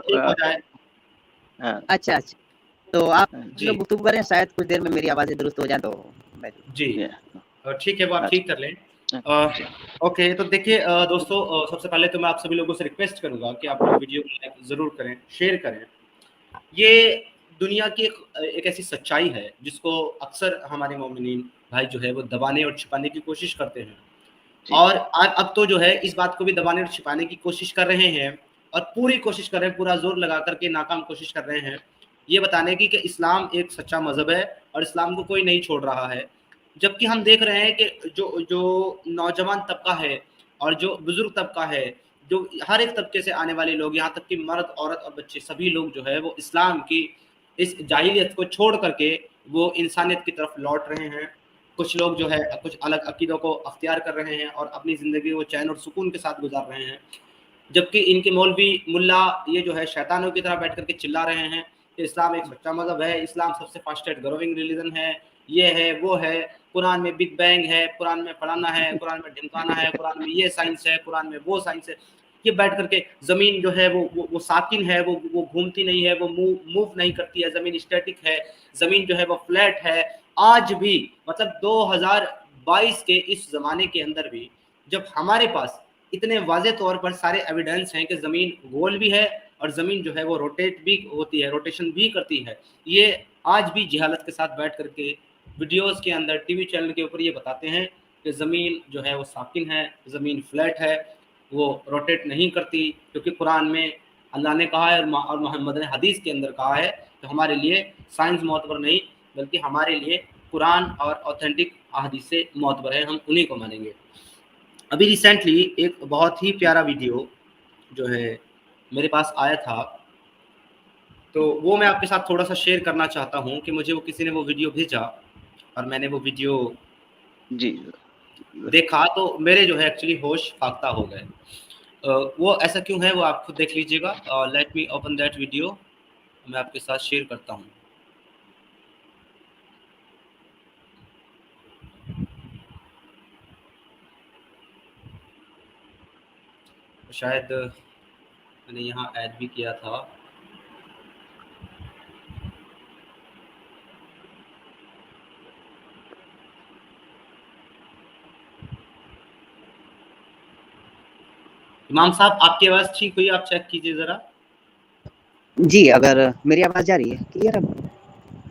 अच्छा, तो आप जो गुफ्तगू करें, शायद कुछ देर में मेरी आवाजें दुरुस्त हो जाए तो जी ठीक है, वो आप ठीक कर लें। ओके, तो देखिए दोस्तों, सबसे पहले तो मैं आप सभी लोगों से रिक्वेस्ट करूंगा कि आप लोग वीडियो को लाइक जरूर करें, शेयर करें। ये दुनिया की एक ऐसी सच्चाई है जिसको अक्सर हमारे मोमिनीन भाई जो है वो दबाने और छिपाने की कोशिश करते हैं, और अब तो जो है इस बात को भी दबाने और छिपाने की कोशिश कर रहे हैं, और पूरी कोशिश कर रहे हैं, पूरा जोर लगा करके नाकाम कोशिश कर रहे हैं ये बताने की कि इस्लाम एक सच्चा मजहब है और इस्लाम को कोई नहीं छोड़ रहा है। जबकि हम देख रहे हैं कि जो नौजवान तबका है और जो बुजुर्ग तबका है, जो हर एक तबके से आने वाले लोग, यहाँ तक कि मर्द, औरत और बच्चे, सभी लोग जो है वो इस्लाम की इस जाहिलियत को छोड़ करके वो इंसानियत की तरफ लौट रहे हैं। कुछ लोग जो है कुछ अलग अकीदों को अख्तियार कर रहे हैं और अपनी ज़िंदगी को चैन और सुकून के साथ गुजार रहे हैं, जबकि इनके मौलवी मुल्ला ये जो है शैतानों की तरह बैठ करके चिल्ला रहे हैं कि इस्लाम एक सच्चा मजहब है, इस्लाम सबसे फास्टेस्ट ग्रोइंग रिलीजन है, ये है वो है, कुरान में बिग बैंग है, कुरान में फलाना है, कुरान में ढिमकाना है, कुरान में ये साइंस है, कुरान में वो साइंस है। ये बैठ करके ज़मीन जो है वो साकिन है, वो घूमती नहीं है, वो मूव नहीं करती है, ज़मीन स्टैटिक है, ज़मीन जो है वो फ्लैट है। आज भी मतलब 2022 के इस ज़माने के अंदर भी जब हमारे पास इतने वाज़े तौर पर सारे एविडेंस हैं कि ज़मीन गोल भी है और ज़मीन जो है वो रोटेट भी होती है, रोटेशन भी करती है, ये आज भी जहालत के साथ बैठ करके वीडियोस के अंदर टीवी चैनल के ऊपर ये बताते हैं कि ज़मीन जो है वो साकिन है, ज़मीन फ्लैट है, वो रोटेट नहीं करती, क्योंकि कुरान में अल्लाह ने कहा है और मोहम्मद ने हदीस के अंदर कहा है। तो हमारे लिए साइंस मोतबर नहीं, बल्कि हमारे लिए कुरान और ऑथेंटिक अहादीस मोतबर है, हम उन्हीं को मानेंगे। अभी रिसेंटली एक बहुत ही प्यारा वीडियो जो है मेरे पास आया था, तो वो मैं आपके साथ थोड़ा सा शेयर करना चाहता हूँ कि मुझे वो किसी ने वो वीडियो भेजा और मैंने वो वीडियो जी देखा तो मेरे जो है एक्चुअली होश फाख्ता हो गए। वो ऐसा क्यों है वो आप खुद देख लीजिएगा। Let me open that video, मैं आपके साथ शेयर करता हूँ। शायद मैंने यहाँ ऐड भी किया था। इमाम साहब आपकी आवाज़ ठीक हुई? आप चेक कीजिए ज़रा। जी, अगर मेरी आवाज़ जा रही है क्लियर अब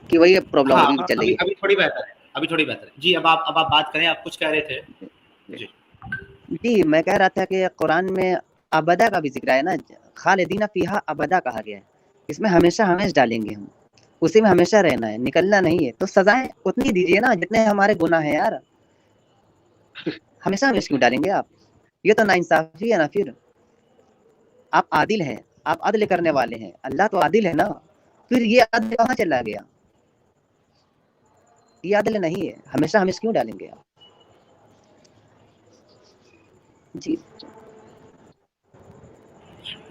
कि वही प्रॉब्लम हाँ, अभी चल रही है? अभी थोड़ी बेहतर है, अभी थोड़ी बेहतर है। जी, अब आप बात करें, आप कुछ कह रहे थे। जी, मैं कह रहा था कि कुरान में अबदा का भी ज़िक्र है ना, खालिदीना फीहा अबदा कहा गया है। इसमें हमेशा हमेशा डालेंगे हम, उसी में हमेशा रहना है, निकलना नहीं है। तो सजाएं उतनी दीजिए ना जितने हमारे गुनाह हैं यार, हमेशा हमेशा क्यों डालेंगे आप? ये तो नाइंसाफी है ना। फिर आप आदिल हैं, आप अदल करने वाले हैं, अल्लाह तो आदिल है ना, फिर ये अदल कहाँ चला गया? ये अदल नहीं है, हमेशा हमेशा क्यों डालेंगे आप? जी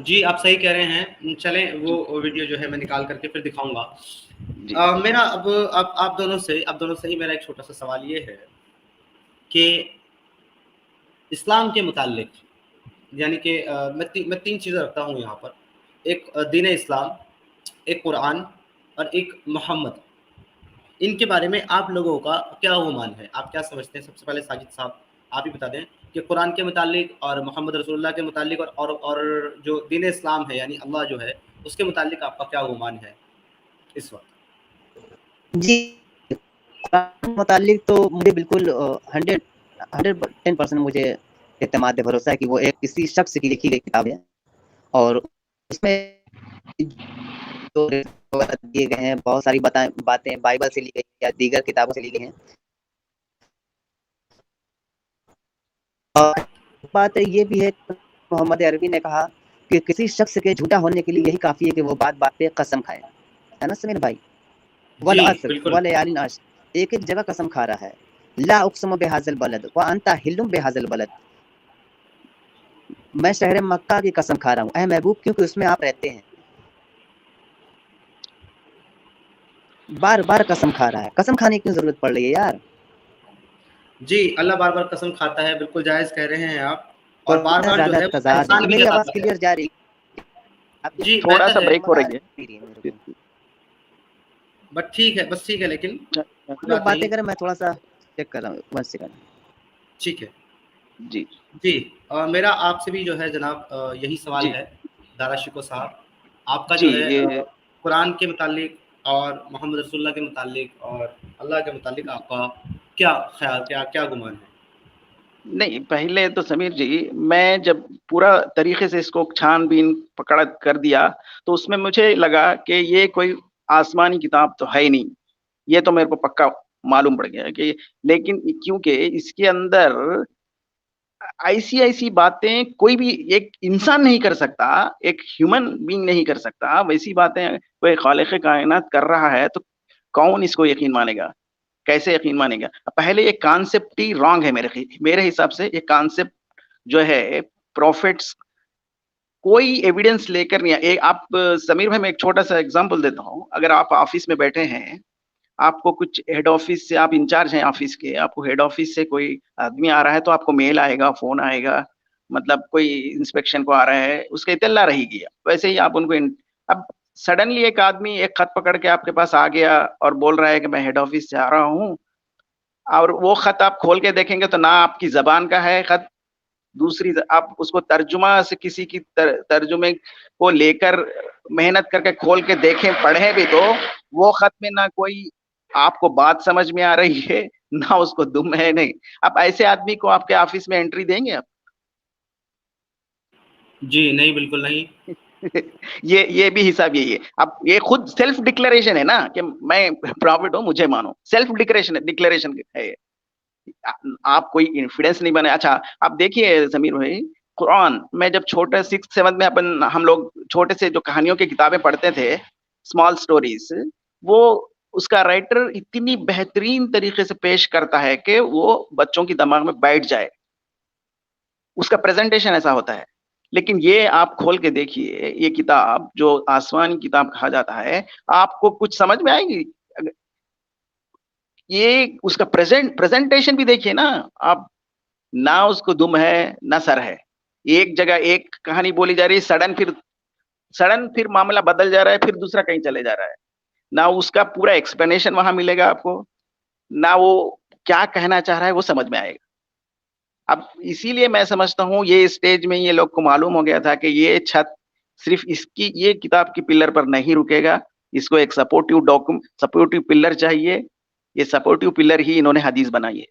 जी, आप सही कह रहे हैं। चलें वो वीडियो जो है मैं निकाल करके फिर दिखाऊँगा। जी मेरा अब आप दोनों से ही मेरा एक छोटा-सा सवाल ये है कि इस्लाम के मुताल्लिक यानी कि मैं 3 चीज़ें रखता हूँ यहाँ पर। एक दीन इस्लाम, एक कुरान और एक मोहम्मद। इनके बारे में आप लोगों का क्या गुमान है? आप क्या समझते हैं? सबसे पहले साजिद साहब आप ही बता दें कि कुरान के मुताल्लिक और मोहम्मद रसूलुल्लाह के मुताल्लिक और जो दीन इस्लाम है यानी अल्लाह जो है, उसके मुताल्लिक आपका क्या गुमान है इस वक़्त? जी, कुरान मुतालिक तो मुझे बिल्कुल 110% मुझे एतमाद है, भरोसा है कि वो एक किसी शख्स की लिखी गई किताब है और उसमें जो दिए गए हैं, बहुत सारी बातें बाइबल से ली गई या दीगर किताबों से ली गई हैं। और बात ये भी है, मोहम्मद अरबी ने कहा कि किसी शख्स के झूठा होने के लिए यही काफ़ी है कि वो बात-बात पे कसम खाए। है ना समीर भाई? वल जी, अस्र बिल्कुल। वलयालिन अश्र, एक-एक जगह कसम खा रहा है। ला उक़सिमु बिहाज़िल बलद व अंता हिल्लुम बिहाज़िल बलद। मैं शहर मक्का की कसम खा रहा हूँ, ऐ महबूब, क्योंकि उसमें आप रहते हैं। बार-बार कसम खा रहा है। कसम खाने की क्यों ज़रूरत पड़ रही है यार? जी, अल्लाह बार-बार कसम खाता है, बिल्कुल जायज़ कह रहे हैं आप और कितना बार-बार जो ज़्यादा है वो तज़ाद है। एहसान भी मेरी आवाज़ जताता है। क्लियर जा रही है? आपकी जी, थोड़ा सा बेहतर है, ब्रेक हो समझ आ रही है। रही है मेरे को। बस ठीक है लेकिन आप कोई लोग बात बातें नहीं, करें, मैं थोड़ा-सा चेक कर रहा हूँ, 1 सेकंड। ठीक है। जी जी मेरा आपसे भी जो है जनाब यही सवाल जी है, दारा शिको साहब, आपका जी जो है ये कुरान के मुतालिक और मोहम्मद रसूलुल्लाह के मुतालिक और अल्लाह के मुतालिक आपका क्या ख़्याल, क्या गुमान है? नहीं, पहले तो समीर जी, मैं जब पूरा तरीके से इसको छान-बीन पकड़ कर दिया, तो उसमें मुझे लगा कि ये कोई आसमानी किताब तो है ही नहीं। ये तो मेरे को पक्का मालूम पड़ गया कि लेकिन क्योंकि इसके अंदर ऐसी-ऐसी बातें कोई भी एक इंसान नहीं कर सकता, एक ह्यूमन बीइंग नहीं कर सकता, वैसी बातें कोई खालिक़ कायनात कर रहा है, तो कौन इसको यकीन मानेगा? कैसे यकीन मानेगा? पहले ये कॉन्सेप्ट ही रॉन्ग है मेरे हिसाब से ये कॉन्सेप्ट जो है प्रॉफिट्स कोई एविडेंस लेकर नहीं आप समीर भाई मैं एक छोटा-सा एग्ज़ाम्पल देता हूँ। अगर आप ऑफ़िस में बैठे हैं, आपको कुछ हेड ऑफ़िस से आप इंचार्ज हैं ऑफ़िस के, आपको हेड ऑफ़िस से कोई आदमी आ रहा है तो आपको मेल आएगा, फ़ोन आएगा, मतलब कोई इंस्पेक्शन को आ रहा है, उसकी इत्तला रहेगी। वैसे ही आप उनको इन अब सडनली एक आदमी एक खत पकड़ के आपके पास आ गया और बोल रहा है कि मैं हेड ऑफ़िस से आ रहा हूँ और वो खत आप खोल के देखेंगे तो ना आपकी ज़बान का है खत, दूसरी आप उसको तर्जुमा से किसी की तर्जुमे को लेकर मेहनत करके खोल के देखें, पढ़ें भी तो वो खत में ना कोई आपको बात समझ में आ रही है, ना उसको दुम है नहीं। अब ऐसे आदमी को आपके ऑफ़िस में एंट्री देंगे आप? जी, नहीं, बिल्कुल नहीं। ये भी हिसाब यही है। अब ये खुद सेल्फ डिक्लेरेशन है ना कि मैं प्रॉफिट हूँ, मुझे मानो। सेल्फ डिक्लेरेशन है ये। आ आप कोई इन्फिडेंस नहीं बने अच्छा, आप देखिए समीर भाई, कुरान मैं जब छोटे 6th-7th में हम लोग छोटे से जो कहानियों की किताबें पढ़ते थे, स्मॉल स्टोरीज़, वो उसका राइटर इतनी बेहतरीन तरीके से पेश करता है कि वो बच्चों के दिमाग में बैठ जाए। उसका प्रेज़ेंटेशन ऐसा होता है। लेकिन ये आप खोल के देखिए, ये किताब जो आसमानी किताब कहा जाता है, आपको कुछ समझ में आएगी? अग ये उसका प्रेज़ेंटेशन भी देखिए ना आप, ना उसको दुम है, ना सर है। एक जगह एक कहानी बोली जा रही है, सडन फिर मामला बदल जा रहा है, फिर दूसरा कहीं चले जा रहा है। ना उसका पूरा एक्सप्लेनेशन वहाँ मिलेगा आपको, ना वो क्या कहना चाह रहा है वो समझ में आएगा। अब इसीलिए मैं समझता हूँ ये स्टेज में ये लोग को मालूम हो गया था कि ये छत सिर्फ़ इसकी ये किताब की पिलर पर नहीं रुकेगा, इसको एक सपोर्टिव पिलर चाहिए। ये सपोर्टिव पिलर ही इन्होंने हदीस बनाई है।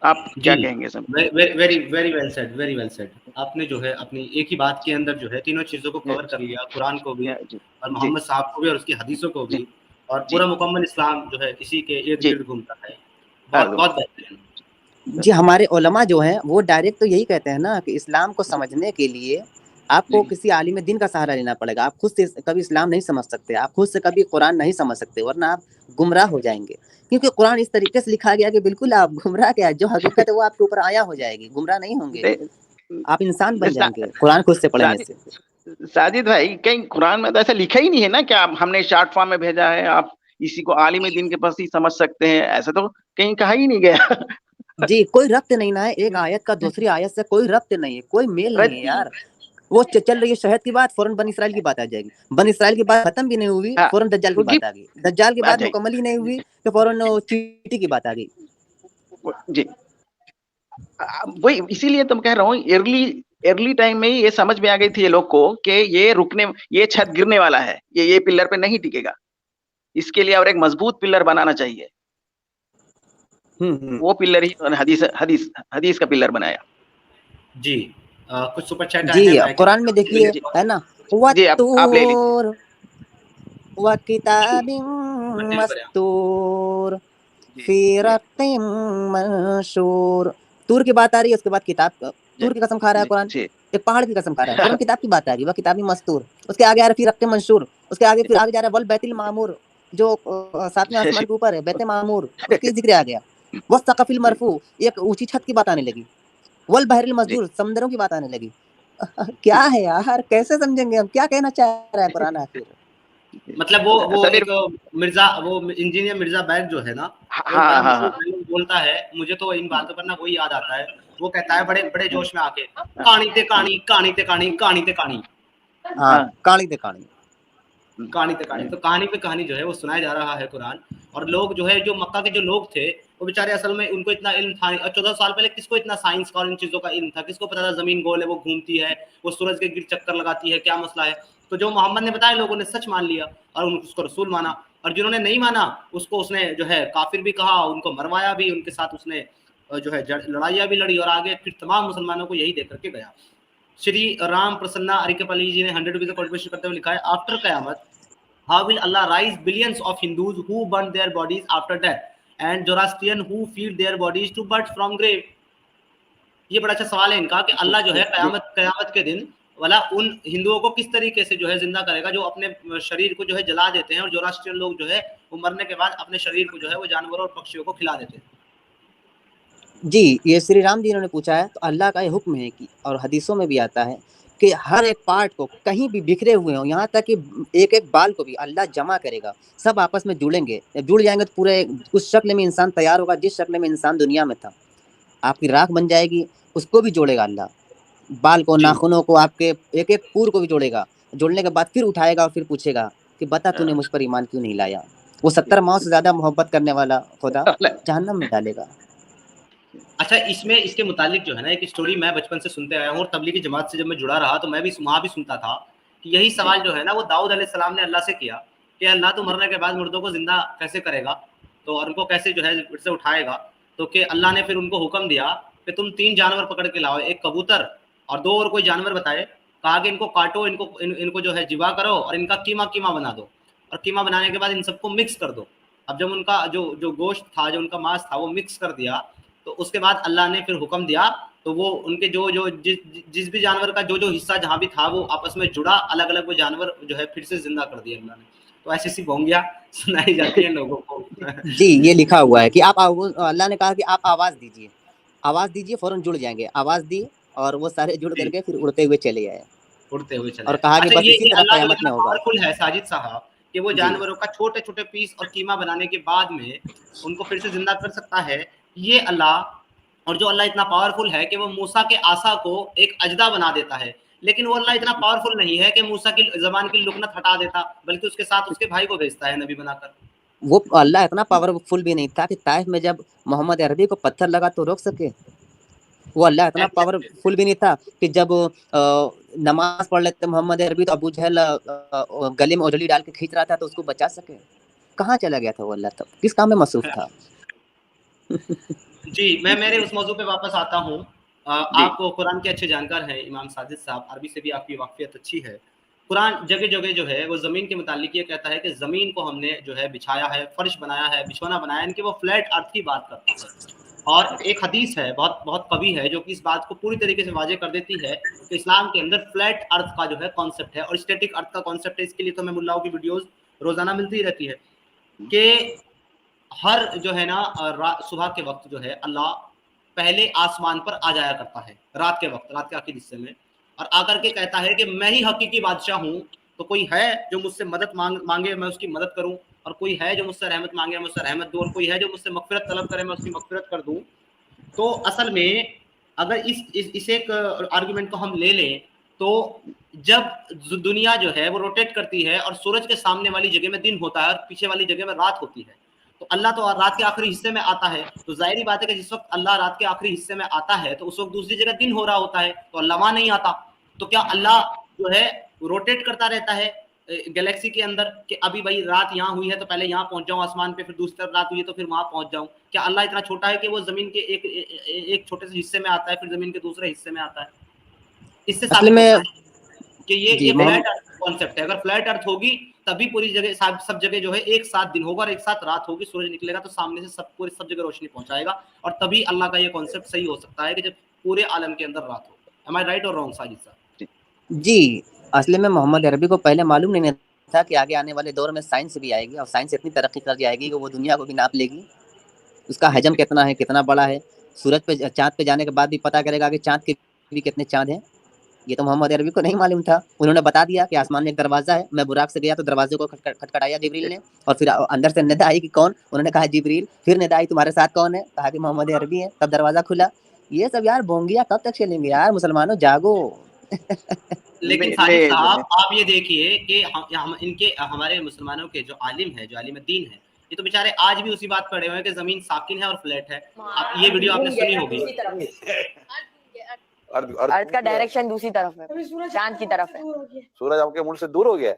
आप जी, क्या कहेंगे सर? Very well said. आपने जो है अपनी एक ही बात के अंदर जो है तीनों चीज़ों को या कवर कर लिया, कुरान को भी जी, और जी, मोहम्मद साहब को भी और उसकी हदीसों को जी, भी और जी, पूरा मुकम्मल इस्लाम जो है इसी के जी, इर्द-गिर्द घूमता है। हाँ, बहुत बहुत बेहतरीन। जी, हमारे उलमा जो हैं, वो डायरेक्ट तो यही कहते हैं ना कि इस्लाम को समझने के लिए आपको जी, किसी आलिम दीन का सहारा लेना पड़ेगा। आप खुद से कभी इस्लाम नहीं समझ सकते, आप खुद से कभी कुरान नहीं समझ सकते, वरना आप गुमराह हो जाएँगे। क्योंकि कुरान इस तरीके से लिखा गया है कि बिल्कुल आप गुमराह क्या है, जो हकीकत है वो आपके ऊपर आया हो जाएगी, गुमराह नहीं होंगे। दे आप इंसान बन सा- जाएंगे कुरान खुद से पढ़ने साजिद से। साजिद भाई, कहीं कुरान में तो ऐसा लिखा ही नहीं है ना कि आप हमने शॉर्ट फॉर्म में भेजा है, आप इसी को आलिम दिन के पास ही समझ सकते हैं, ऐसा तो कहीं कहा ही नहीं गया। जी, कोई रब्त नहीं ना है, एक आयत का दूसरी आयत से कोई रब्त नहीं है, कोई मेल नहीं है यार। वो चल रही है शहद की बात, फौरन बन इसराइल की बात आ जाएगी, बन इसराइल की बात खत्म भी नहीं हुई, हाँ, फौरन दज्जाल की जी, बात आ गई, दज्जाल की आ बात जाएगी मुकम्मल ही नहीं हुई तो फौरन वो चींटी की बात आ गई। जी। वही इसीलिए तो मैं कह रहा हूँ, अर्ली टाइम में ही ये समझ में आ गई थी ये लोग को कि ये छत गिरने वाला है, ये पिलर पे नहीं टिकेगा, इसके लिए और एक मजबूत पिलर बनाना चाहिए। वो पिलर ही उन्होंने हदीस का पिलर बनाया। जी कुछ सुपर चैट आए जी, हैं, मैं कुरान में देखिए जी, है ना, जी, आप ले लीजिए। वत्तूर व किताबिन मंदिर पर हैं। मस्तूर जी, फी जी, रक्किम मंशूर। तूर की बात आ रही है, उसके बाद किताब, जी, तूर की कसम खा रहा है कुरान, जी, एक पहाड़ की कसम खा रहा है, फौरन किताब की बात आ गई, वह किताबी मस्तूर। उसके आगे आ रहा है फी रक्किम मंशूर, उसके आगे फिर आगे जा रहा है वल बैतिल मामूर, जो सातवें आसमान के ऊपर है, बैते मामूर, उसकी जिक्र आ गया। वह सक़फिल मरफू, एक ऊंची छत की बात आने लगी। वल बहरिल जी। मस्जूर, समंदरों की बात आने लगी। क्या है यार, कैसे समझेंगे हम, क्या कहना चाह रहा है कुरान आखिर। मतलब वो समीर, एक मिर्जा, वो इंजीनियर मिर्जा बैग जो है ना, वो हाँ बड़ा हाँ मशहूर हाँ, डायलॉग बोलता है, मुझे तो इन बातों पर ना वही याद आता है। वो कहता है बड़े बड़े जोश में आके, कहानी ते कहानी, कहानी ते कहानी, कहानी ते कहानी, हाँ, कहानी ते कहानी। कहानी ते कहानी। तो कहानी पे कहानी जो है वो सुनाया जा रहा है कुरान। और लोग जो है, जो मक्का के जो लोग थे, वो बेचारे असल में उनको इतना इल्म था नहीं। और 14 साल पहले किसको इतना साइंस का और इन चीज़ों का इल्म था? किसको पता था जमीन गोल है, वो घूमती है, वो सूरज के गिर्द चक्कर लगाती है, क्या मसला है? तो जो मोहम्मद ने बताया, लोगों ने सच मान लिया और उसको रसूल माना। और जिन्होंने नहीं माना, उसको उसने जो है काफिर भी कहा, उनको मरवाया भी, उनके साथ उसने जो है लड़ाइयाँ भी लड़ी, और आगे फिर तमाम मुसलमानों को यही देख करके गया। श्री राम प्रसन्ना अरिकपल्ली जी ने 100 रुपीज का कॉन्ट्रीब्यूशन करते हुए लिखा है, after Qayamat how will Allah rise billions of Hindus who burn their bodies after death and Zoroastrian who feed their bodies to birds from grave? ये बड़ा अच्छा सवाल है इनका कि अल्लाह जो है कयामत के दिन वाला उन हिंदुओं को किस तरीके से जो है जिंदा करेगा, जो अपने शरीर को जो है जला देते हैं, और जोरास्ट्रियन लोग जो है वो मरने के बाद अपने शरीर को जो है वो जानवरों और पक्षियों को खिला देते हैं। जी, ये श्री राम जी इन्होंने पूछा है, तो अल्लाह का ये हुक्म है कि, और हदीसों में भी आता है कि हर एक पार्ट को कहीं भी बिखरे हुए हों, यहाँ तक कि एक-एक बाल को भी अल्लाह जमा करेगा, सब आपस में जुड़ेंगे। जब जुड़ जाएँगे तो पूरे उस शक्ल में इंसान तैयार होगा जिस शक्ल में इंसान दुनिया में था। आपकी राख बन जाएगी, उसको भी जोड़ेगा अल्लाह। बाल को, जी नाखूनों को, आपके एक-एक पूर को भी जोड़ेगा। जोड़ने के बाद फिर उठाएगा और फिर पूछेगा कि बता तूने मुझ पर ईमान क्यों नहीं लाया? वो 70 माओं से ज़्यादा मोहब्बत करने वाला खुदा जहन्नम में डालेगा। अच्छा, इसमें इसके मुतालिक जो है ना एक स्टोरी मैं बचपन से सुनते आया हूँ, और तबलीगी जमात से जब मैं जुड़ा रहा तो मैं भी वहाँ भी सुनता था कि यही सवाल जो है ना वो दाऊद अलैहिस्सलाम ने अल्लाह से किया कि अल्लाह तो मरने के बाद मुर्दों को जिंदा कैसे करेगा, तो और उनको कैसे जो है फिर से उठाएगा। तो कि अल्लाह ने फिर उनको हुक्म दिया कि तुम 3 जानवर पकड़ के लाओ, एक कबूतर और 2 और कोई जानवर बताए, कहा कि इनको काटो, इनको जो है जिबा करो और इनका कीमा कीमा बना दो, और कीमा बनाने के बाद इन सबको मिक्स कर दो। अब जब उनका जो जो गोश्त था, जो उनका मांस था, वो मिक्स कर दिया, तो उसके बाद अल्लाह ने फिर हुक्म दिया, तो वो उनके जो जो जिस भी जानवर का जो जो हिस्सा जहाँ भी था वो आपस में जुड़ा, अलग अलग वो जानवर जो है फिर से जिंदा कर दिया अल्लाह ने। तो ऐसी सी भोंगिया सुनाई जाती है लोगों को। जी, ये लिखा हुआ है कि आप अल्लाह ने कहा कि आप आवाज़ दीजिए, फ़ौरन जुड़ जाएँगे। आवाज़ दी और वो सारे जुड़ जी, करके फिर उड़ते हुए चले आए, उड़ते हुए चले और आए। कहा कि अच्छा, बस इसी ये तरह अल्लाह जो क़यामत इतना में होगा। पावरफुल है साजिद साहब, कि वो जी। जानवरों का छोटे-छोटे पीस और कीमा बनाने के बाद में उनको फिर से जिंदा कर सकता है, ये अल्लाह। और जो अल्लाह इतना पावरफुल है कि वो मूसा के आसा को एक अजदा बना देता है, लेकिन वो अल्लाह इतना पावरफुल नहीं है कि मूसा की ज़बान की लुकनत हटा देता, बल्कि उसके साथ उसके भाई को भेजता है नबी बनाकर। वो अल्लाह इतना पावरफुल भी नहीं था कि ताइफ में जब मोहम्मद अरबी को पत्थर लगा तो रोक सके। वो अल्लाह इतना एग्ज़ैक्टली। पावरफुल भी नहीं था कि जब नमाज़ पढ़ लेते मोहम्मद अरबी तो अबू जहल गले में ओढ़नी डाल के खींच रहा था तो उसको बचा सके। कहाँ चला गया था वो अल्लाह तब? किस काम में मसरूफ़ था? जी, मैं मेरे उस मौज़ू पे वापस आता हूँ। जी, आप कुरान के अच्छे जानकार हैं इमाम साजिद साहब, अरबी से भी आपकी वाक़फ़ियत अच्छी है। कुरान जगह-जगह जो है वो ज़मीन के मुतालिक ये कहता है कि ज़मीन को हमने जो है बिछाया है, फ़र्श बनाया है, बिछौना बनाया है, यानी कि वो फ्लैट अर्थ की बात करता है। और एक हदीस है, बहुत बहुत कवी है, जो कि इस बात को पूरी तरीके से वाज़ेह कर देती है कि इस्लाम के अंदर फ्लैट अर्थ का जो है कॉन्सेप्ट है, और स्टैटिक अर्थ का कॉन्सेप्ट है। इसके लिए तो हमें मुल्लाओं की वीडियोज़ रोज़ाना मिलती ही रहती है कि हर जो है ना सुबह के वक़्त जो है अल्लाह पहले आसमान पर आ जाया करता है रात के वक्त, रात के आखिरी हिस्से में, और आकर के कहता है कि मैं ही हकीकी बादशाह हूँ, तो कोई है जो मुझसे मदद मांगे मैं उसकी मदद करूं, और कोई है जो मुझसे रहमत मांगे मैं उससे रहमत दूं, और कोई है जो मुझसे मगफिरत तलब करे मैं उसकी मगफिरत कर दूं। तो असल में अगर इस एक आर्गुमेंट को हम ले लें, तो जब दुनिया जो है वो रोटेट करती है और सूरज के सामने वाली जगह में दिन होता है और पीछे वाली जगह में रात होती है, तो अल्लाह तो रात के आखिरी हिस्से में आता है, तो जाहिर बात है कि जिस वक्त अल्लाह रात के आखिरी हिस्से में आता है तो उस वक्त दूसरी जगह दिन हो रहा होता है, तो अल्लाह वहां नहीं आता। तो क्या अल्लाह जो है रोटेट करता रहता है गैलेक्सी के अंदर कि अभी भाई रात यहाँ हुई है तो पहले यहाँ पहुंच जाऊं आसमान पे, फिर दूसरी तरफ रात हुई है तो फिर वहां पहुंच जाऊं? क्या अल्लाह इतना छोटा है कि वो जमीन के एक छोटे से हिस्से में आता है फिर जमीन के दूसरे हिस्से में आता है? इससे साबित होता है कि ये फ्लैट अर्थ कॉन्सेप्ट है। अगर फ्लैट अर्थ होगी तभी पूरी जगह सब जगह जो है एक साथ दिन होगा और एक साथ रात होगी, सूरज निकलेगा तो सामने से सब जगह रोशनी पहुंचाएगा, और तभी अल्लाह का ये कॉन्सेप्ट सही हो सकता है कि जब पूरे आलम के अंदर रात हो। एम आई राइट और रॉन्ग साजिद साहब? जी, असली में मोहम्मद अरबी को पहले मालूम नहीं था कि आगे आने वाले दौर में साइंस भी आएगी और साइंस इतनी तरक्की कर जाएगी कि वो दुनिया को भी नाप लेगी, उसका हजम कितना है, कितना बड़ा है। सूरज पे चाँद पे जाने के बाद भी पता करेगा कि चाँद के भी कितने चाँद हैं। ये तो मोहम्मद अरबी को नहीं मालूम था। उन्होंने बता दिया कि आसमान में एक दरवाज़ा है। मैं बुराक से गया तो दरवाजे को खटखटाया जिब्रील ने, और फिर अंदर से निदा आई कि कौन? उन्होंने कहा जिब्रील। फिर निदा आई तुम्हारे साथ कौन है? कहा कि मोहम्मद अरबी है। तब दरवाज़ा खुला। ये सब यार भोंगिया कब तक चलेंगे यार, मुसलमानों जागो। लेकिन साजिद साहब आप ये देखिए कि हम इनके हमारे मुसलमानों के जो आलिम है, जो आलिम दीन है, ये तो बेचारे आज भी उसी बात पढ़े हुए हैं कि जमीन साकिन है और फ्लैट है। आप ये वीडियो आपने सुनी होगी। अर्थ का डायरेक्शन दूसरी तरफ है, चांद की तरफ है। सूरज आपके मुल्क से दूर हो गया?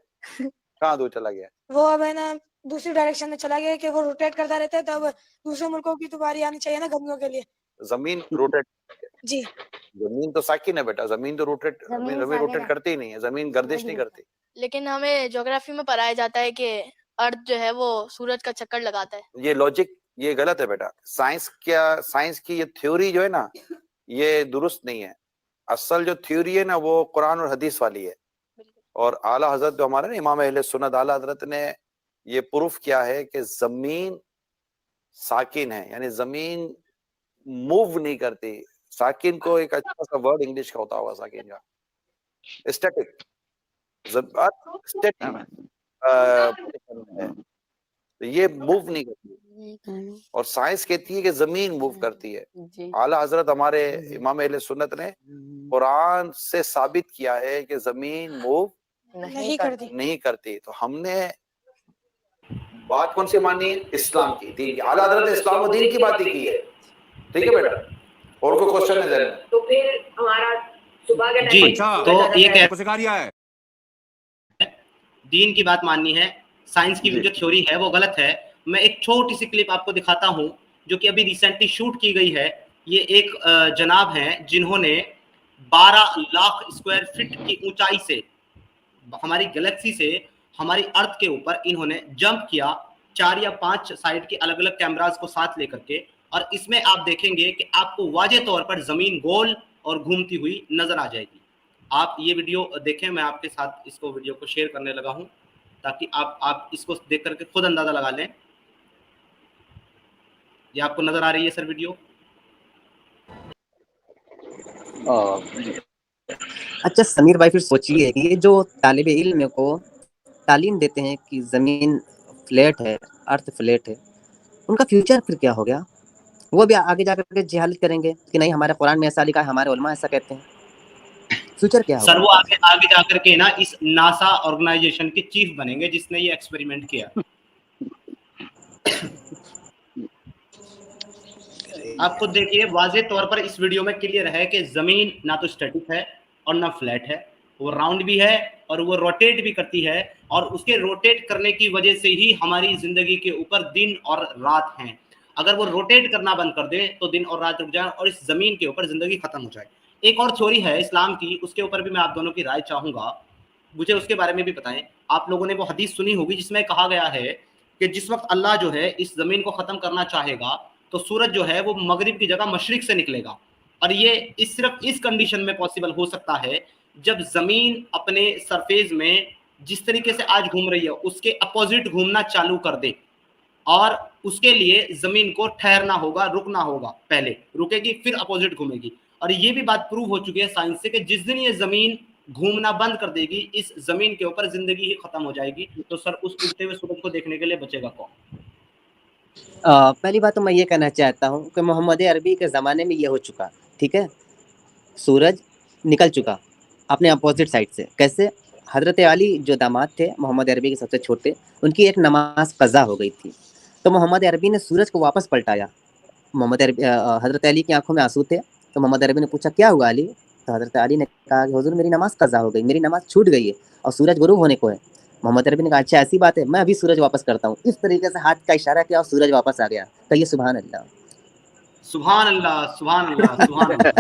कहाँ दूर चला गया? वो अब है ना दूसरी डायरेक्शन में चला गया कि वो रोटेट करता रहता है, तब दूसरे मुल्कों की तो बारी आनी चाहिए ना गर्मियों के लिए। जमीन रोटेट जी, जमीन तो साकिन है बेटा, जमीन तो रोटेट रोटेट करती ही नहीं है, जमीन गर्दिश नहीं करती। लेकिन हमें ज्योग्राफी में पढ़ाया जाता है कि अर्थ जो है वो सूरज का चक्कर लगाता है। ये लॉजिक ये गलत है बेटा। साइंस की ये थ्योरी जो है ना, ये दुरुस्त नहीं है। असल जो थ्योरी है ना वो कुरान और हदीस वाली है, और आला हजरत जो हमारे ना इमाम अहले सुन्नत आला हजरत ने ये प्रूफ किया है कि जमीन साकिन है, यानी जमीन मूव नहीं करती। साकिन को एक अच्छा सा वर्ड इंग्लिश का होता होगा साकिन का, स्टैटिक। ये मूव नहीं करती, और साइंस कहती है कि जमीन मूव करती है। आला हजरत हमारे इमाम अहले सुन्नत ने कुरान से साबित किया है कि जमीन मूव नहीं करती। तो हमने बात कौन सी मानी है? इस्लाम की, दीन की। आला हजरत ने इस्लाम और दीन की बात ही की है। ठीक है बेटा, और कोई क्वेश्चन है जरा? तो फिर हमारा सुबह का जी, तो ये को सिखा दिया है दीन की बात माननी है, साइंस की जो थ्योरी है वो गलत है। मैं एक छोटी सी क्लिप आपको दिखाता हूं जो कि अभी रिसेंटली शूट की गई है। ये एक जनाब हैं जिन्होंने 12 लाख स्क्वायर फीट की ऊंचाई से हमारी गैलेक्सी से हमारी अर्थ के ऊपर इन्होंने जंप किया, 4 या 5 साइड के अलग अलग कैमरास को साथ लेकर के, और इसमें आप देखेंगे कि आपको वाज़े तौर पर जमीन गोल और घूमती हुई नजर आ जाएगी। आप ये वीडियो देखें, मैं आपके साथ इसको वीडियो को शेयर करने लगा हूं ताकि आप इसको देख करके खुद अंदाजा लगा लें। ये आपको नजर आ रही है सर वीडियो? अच्छा समीर भाई, फिर सोचिए कि ये जो तालिबे इल्म को तालीम देते हैं कि जमीन फ्लैट है, अर्थ फ्लैट है, उनका फ्यूचर फिर क्या हो गया? वो भी आगे जाकर के जहालत करेंगे कि नहीं हमारे कुरान में ऐसा लिखा है, हमारे उलमा ऐसा कहते हैं। फ्यूचर क्या होगा? सर वो आगे जाकर के ना इस नासा ऑर्गेनाइजेशन के चीफ बनेंगे जिसने ये एक्सपेरिमेंट किया। आप खुद देखिए, वाज़े तौर पर इस वीडियो में क्लियर है कि जमीन ना तो स्टैटिक है और ना फ्लैट है, वो राउंड भी है और वो रोटेट भी करती है, और उसके रोटेट करने की वजह से ही हमारी जिंदगी के ऊपर दिन और रात हैं। अगर वो रोटेट करना बंद कर दे तो दिन और रात रुक जाए और इस जमीन के ऊपर जिंदगी खत्म हो जाए। एक और थ्योरी है इस्लाम की, उसके ऊपर भी मैं आप दोनों की राय चाहूंगा, मुझे उसके बारे में भी बताएं। आप लोगों ने वो हदीस सुनी होगी जिसमें कहा गया है कि जिस वक्त अल्लाह जो है इस जमीन को खत्म करना चाहेगा तो सूरज जो है वो मगरिब की जगह मशरिक से निकलेगा, और ये सिर्फ इस कंडीशन में पॉसिबल हो सकता है जब जमीन अपने सरफेस में जिस तरीके से आज घूम रही है उसके अपोजिट घूमना चालू कर दे, और उसके लिए जमीन को ठहरना होगा, रुकना होगा, पहले रुकेगी फिर अपोजिट घूमेगी। और ये भी बात प्रूव हो चुकी है साइंस से कि जिस दिन ये जमीन घूमना बंद कर देगी, इस जमीन के ऊपर जिंदगी ही खत्म हो जाएगी। तो सर उस उगते हुए सूरज को देखने के लिए बचेगा कौन? पहली बात तो मैं ये कहना चाहता हूँ कि मोहम्मद अरबी के ज़माने में ये हो चुका, ठीक है, सूरज निकल चुका अपने अपोजिट साइड से। कैसे? हज़रत अली जो दामाद थे मोहम्मद अरबी के सबसे छोटे, उनकी एक नमाज कज़ा हो गई थी, तो मोहम्मद अरबी ने सूरज को वापस पलटाया। मोहम्मद अरबी हज़रत अली की आंखों में आंसू थे, तो मोहम्मद अरबी ने पूछा क्या हुआ अली? तो हज़रत अली ने कहा कि हुजूर मेरी नमाज कज़ा हो गई, मेरी नमाज छूट गई है और सूरज गुरूब होने को है। मोहम्मद अरबी ने कहा अच्छा ऐसी बात है, मैं अभी सूरज वापस करता हूँ। इस तरीके से हाथ का इशारा किया और सूरज वापस आ गया। कहिए सुभान अल्लाह। सुभान अल्लाह, सुभान अल्लाह, सुभान अल्लाह।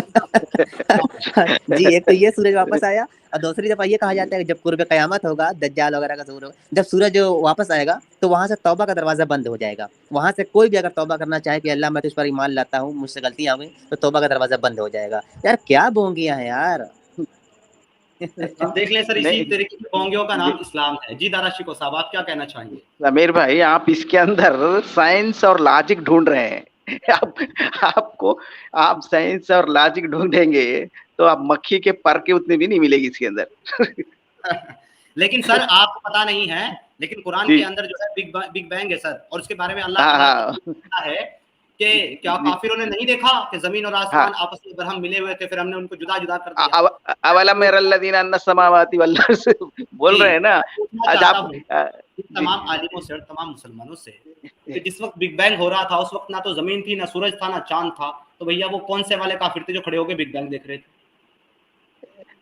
जी, एक तो ये सूरज वापस आया और दूसरी दफा ये कहा जाता है कि जब कुर्ब क़यामत होगा, दज्जाल वगैरह का ज़हूर होगा, जब सूरज वापस आएगा तो वहाँ से तौबा का दरवाज़ा बंद हो जाएगा। वहाँ से कोई भी अगर तौबा करना चाहे कि अल्लाह मैं तुझ पर ईमान लाता हूँ, मुझसे गलतियाँ हो गई, तो तौबा का दरवाज़ा बंद हो जाएगा। यार क्या बोंगियाँ हैं यार। अब देख लें सर, इसी नहीं, तरीके के बोंगियों का जी। नाम इस्लाम है। जी दारा शिको साहब, आप क्या कहना चाहेंगे? समीर भाई, आप इसके अंदर साइंस और लॉजिक ढूंढ रहे हैं। आप साइंस और लॉजिक ढूंढेंगे तो आप मक्खी के पर के उतने भी नहीं मिलेगी इसके अंदर। लेकिन सर आपको पता नहीं है, लेकिन कुरान जी। के अंदर जो है बिग बैंग है सर, और उसके बारे में अल्लाह हाँ, ताला हाँ। कहता है कि क्या जी। काफिरों ने नहीं देखा कि जमीन और आसमान आपस में बरहम मिले हुए थे, फिर हमने उनको जुदा-जुदा कर दिया। अवलम यरल्लज़ीना अन्ना समावाति वल अर्ज़ बोल रहे हैं ना। मैं पूछना आज चाहता आप हूँ तमाम आलिमों से और तमाम मुसलमानों से कि जिस वक्त बिग बैंग हो रहा था उस वक्त ना तो जमीन थी, ना सूरज था, ना चांद था, तो भैया वो कौन से वाले काफिर थे जो खड़े होकर बिग बैंग देख रहे थे?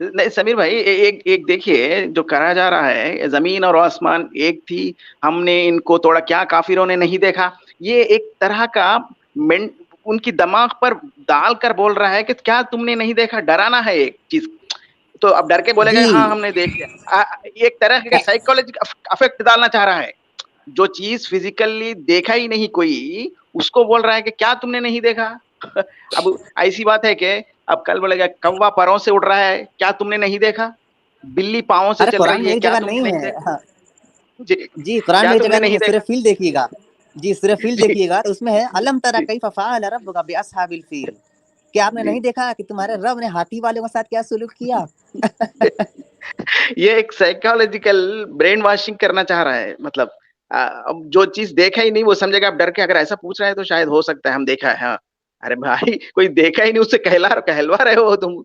नहीं समीर भाई, एक देखिए जो कहा जा रहा है जमीन और आसमान एक थी, हमने इनको तोड़ा, क्या काफिरों ने नहीं देखा? ये एक तरह का उनकी दिमाग पर डालकर बोल रहा है कि क्या तुमने नहीं देखा? डराना है एक चीज, तो अब डर के बोलेगा जी। हाँ हमने देख लिया। एक तरह का साइकोलॉजिकल अफेक्ट डालना चाह रहा है। जो चीज फिजिकली देखा ही नहीं कोई, उसको बोल रहा है कि क्या तुमने नहीं देखा? अब ऐसी बात है कि अब कल बोलेगा कौवा परों से उड़ रहा है, क्या तुमने नहीं देखा? बिल्ली पाँवों से अरे चल कुरान रही में है, एक क्या जगह तुमने नहीं नहीं है। देखा? हाँ, जी, जी कुरान क्या में एक तुमने जगह नहीं नहीं है, सूरह देखा? फील देखिएगा। जी सूरह फील जी, देखिएगा, तो उसमें है अलम तरा जी। कैफ फअल रब्बुका बिअस्हाबिल फील। क्या आपने जी। नहीं देखा कि तुम्हारे रब ने हाथी वालों के साथ क्या सलूक किया? ये एक साइकोलॉजिकल ब्रेन वॉशिंग करना चाह रहा है। मतलब अब जो चीज देखा ही नहीं वो समझेगा। आप डर के अगर ऐसा पूछ रहे हैं तो शायद हो सकता है हम देखा है। हाँ, अरे भाई कोई देखा ही नहीं, उससे कहलवा रहे हो तुम।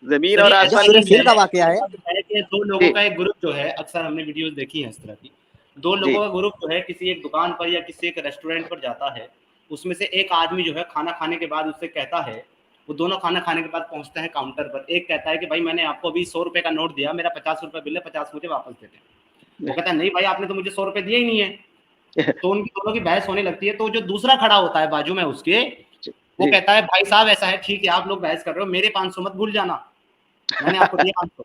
जमीन सर और ये जो ऐसा आसमान सूरह नहीं की। फील का है, वाकया है। है कि दो लोगों जी, का एक ग्रुप जो है, अक्सर हमने वीडियोस देखी हैं इस तरह की, दो जी, लोगों का ग्रुप जो है किसी एक दुकान पर या किसी एक रेस्टोरेंट पर जाता है, उसमें से एक आदमी जो है खाना खाने के बाद उससे कहता है, वो दोनों खाना खाने के बाद पहुंचते हैं काउंटर पर, एक कहता है कि भाई मैंने आपको अभी 100 रुपए का नोट दिया, मेरा 50 रुपए बिल है, 50 मुझे वापस दे दें। वो कहता है नहीं भाई आपने तो मुझे 100 रुपए दिए ही नहीं है। तो उनकी दोनों की बहस होने लगती है। तो जो दूसरा खड़ा होता है बाजू में उसके, वो जी। कहता है भाई साहब ऐसा है, ठीक है आप लोग बहस कर रहे हो, मेरे 500 मत भूल जाना, मैंने आपको दिया 500।